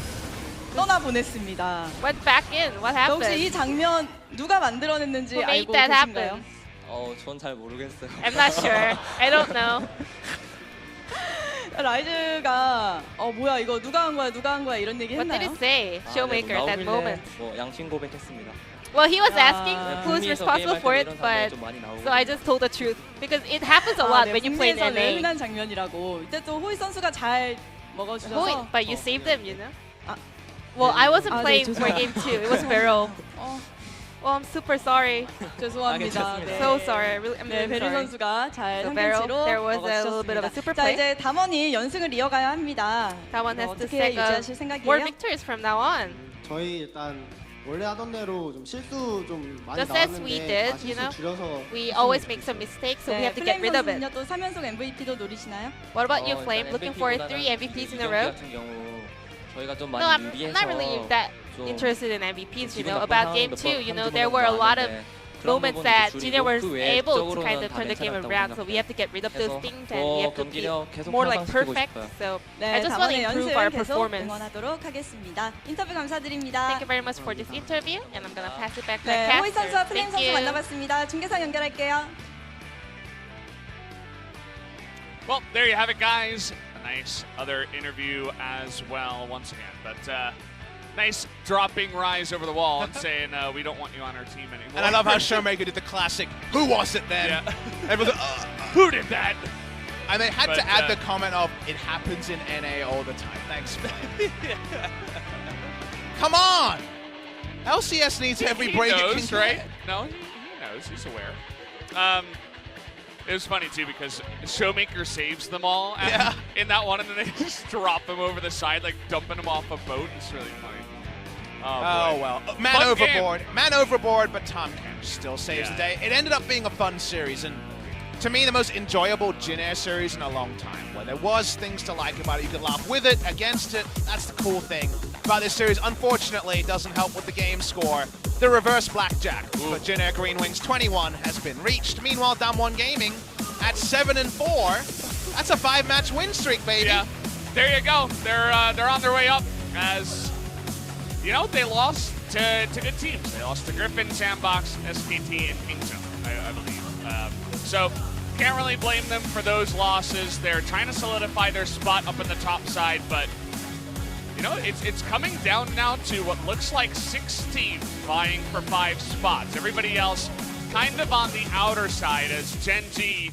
떠나 보냈습니다. went back in. What 혹시 이 happened? 장면 누가 만들어냈는지 Who made 알고 that 계신가요? happen? 전 잘 모르겠어요. I'm not sure. I don't know. 라이즈가 뭐야 이거 누가 한 거야 이런 얘기 What did 했나요? he say? ShowMaker at that moment. 뭐 양심 고백했습니다. Well, he was 아, asking 네, who's 북미에서 responsible for it, 게임할 때 이런 but 장면이 좀 많이 나오고. so I just told the truth because it happens a lot when you play in 북미에서는 NA. 흔한 장면이라고. 이때 또 호이 선수가 잘 먹어주셔서 Hoit, but you 더- saved them, you know? Ah. Well, I wasn't 네, playing for 죄송해요. game 2. It was Beryl. 어, Well, I'm super sorry. 죄송합니다. 괜찮습니다. So sorry. I'm 네, really 베리 sorry. 선수가 잘 So Beryl, 상대치로 there was a little bit of a 먹어주셨습니다. super 자, play. 이제 담원이 연승을 이어가야 합니다. Damwon has to 어떻게 take 유지하실 more 생각이에요? victories from now on. 저희 일단 원래 하던 대로 좀 실수 좀 많이 Just as we 나왔는데 did, 다 you 실수 know, 줄여서 We 했으면 always make 좋겠어요. some mistakes, so we 네, have to get 플레임 rid of it. 선수는요 또 3연속 MVP도 노리시나요? What about you, 일단 Flame? Looking for MVP보다는 3 MVPs in a 이 row? 경기 같은 경우 저희가 좀 No, 많이 I'm 유리해서 not really that 좀 interested in MVPs, you 기분 know. 나쁜 About game 상황이 2, you know, 한두 there 번 were a lot of 나왔는데 그런 moments 부분은 that 줄이고 Jin was 그 able to 외적으로는 kind of 다 turn the game 괜찮았다고 around, so we have to get rid of those 생각해요. things and we have to be 경기력 계속 more like 향상시키고 perfect. 싶어요. So 네, I just want to 담원의 improve 연승 our 계속 performance. 응원하도록 하겠습니다. 인터뷰 감사드립니다. Thank you very much for this interview, and I'm gonna pass it back to 네, our 호잇 선수와 caster. 플레임 Thank 선수 you. 만나봤습니다. 중계상 연결할게요. Well, there you have it, guys. A nice other interview as well, once again. But nice dropping Rise over the wall and saying we don't want you on our team anymore. And I love how ShowMaker did the classic, who was it then? Yeah. Everyone's Who did that? and they had But, to add uh, the comment of, it happens in NA all the time. Thanks, man. Come on! LCS needs every He break it knows, can right? get. No, he knows. He's aware. It was funny too because ShowMaker saves them all in that one, and then they just drop him over the side, like dumping him off a boat. It's really funny. Oh, boy. well. Man Fun overboard. game. Man overboard, but Tom Kemp still saves Yeah. the day. It ended up being a fun series, and to me, the most enjoyable Jin Air series in a long time, where there was things to like about it. You could laugh with it, against it. That's the cool thing about this series. Unfortunately, it doesn't help with the game score. The reverse blackjack for Jin Air GreenWings 21 has been reached. Meanwhile, DAMWON Gaming at 7-4. That's a 5-match win streak, baby. Yeah, there you go. They're on their way up. As you know, they lost to good teams. They lost to Griffin, Sandbox, SKT, and Kingzone, I believe. So can't really blame them for those losses. They're trying to solidify their spot up in the top side, but you know, it's coming down now to what looks like 6 teams vying for 5 spots. Everybody else kind of on the outer side, as Gen G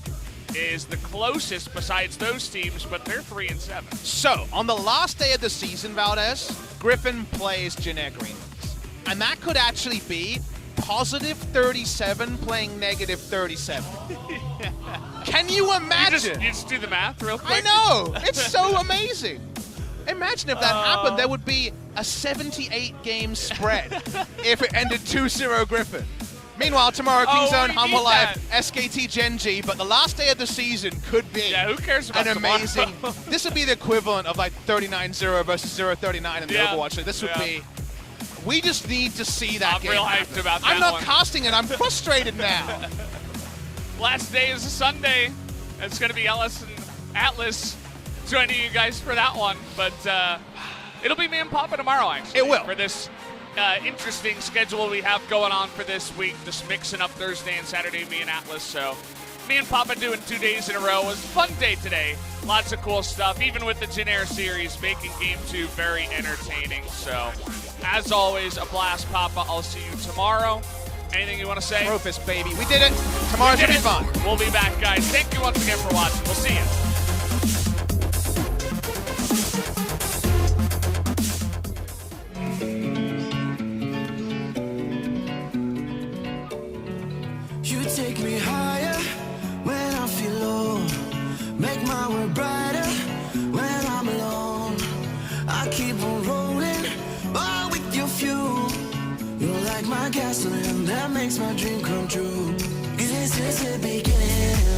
is the closest besides those teams, but they're 3-7. So, on the last day of the season, Valdez, Griffin plays Jin Air GreenWings. And that could actually be positive 37 playing negative 37. Can you imagine? You just do the math real I quick. know! It's so amazing! Imagine if that happened, there would be a 78-game spread if it ended 2-0 Griffin. Meanwhile, tomorrow, Kingzone, we Humble need Life, that. SKT Gen G, but the last day of the season could be Yeah, who cares about an tomorrow? amazing... This would be the equivalent of like 39-0 versus 0-39 in the Yeah. Overwatch. Like, this would Yeah. be... We just need to see that I'm game real happen. hyped about I'm that not one. casting it, I'm frustrated now. Last day is a Sunday. It's going to be Ellis and Atlas joining you guys for that one. But it'll be me and Papa tomorrow, actually. It will. For this interesting schedule we have going on for this week. Just mixing up Thursday and Saturday, me and Atlas. So me and Papa doing 2 days in a row. It was a fun day today. Lots of cool stuff, even with the Jin Air series, making Game 2 very entertaining. So, as always, a blast, Papa. I'll see you tomorrow. Anything you want to say? Rufus, baby. We did it. Tomorrow should be fun. We'll be back, guys. Thank you once again for watching. We'll see you. You take me higher when I feel low. Make my world brighter when I'm alone. I keep on rolling, all with your fuel. You're like my gasoline that makes my dream come true. This is the beginning.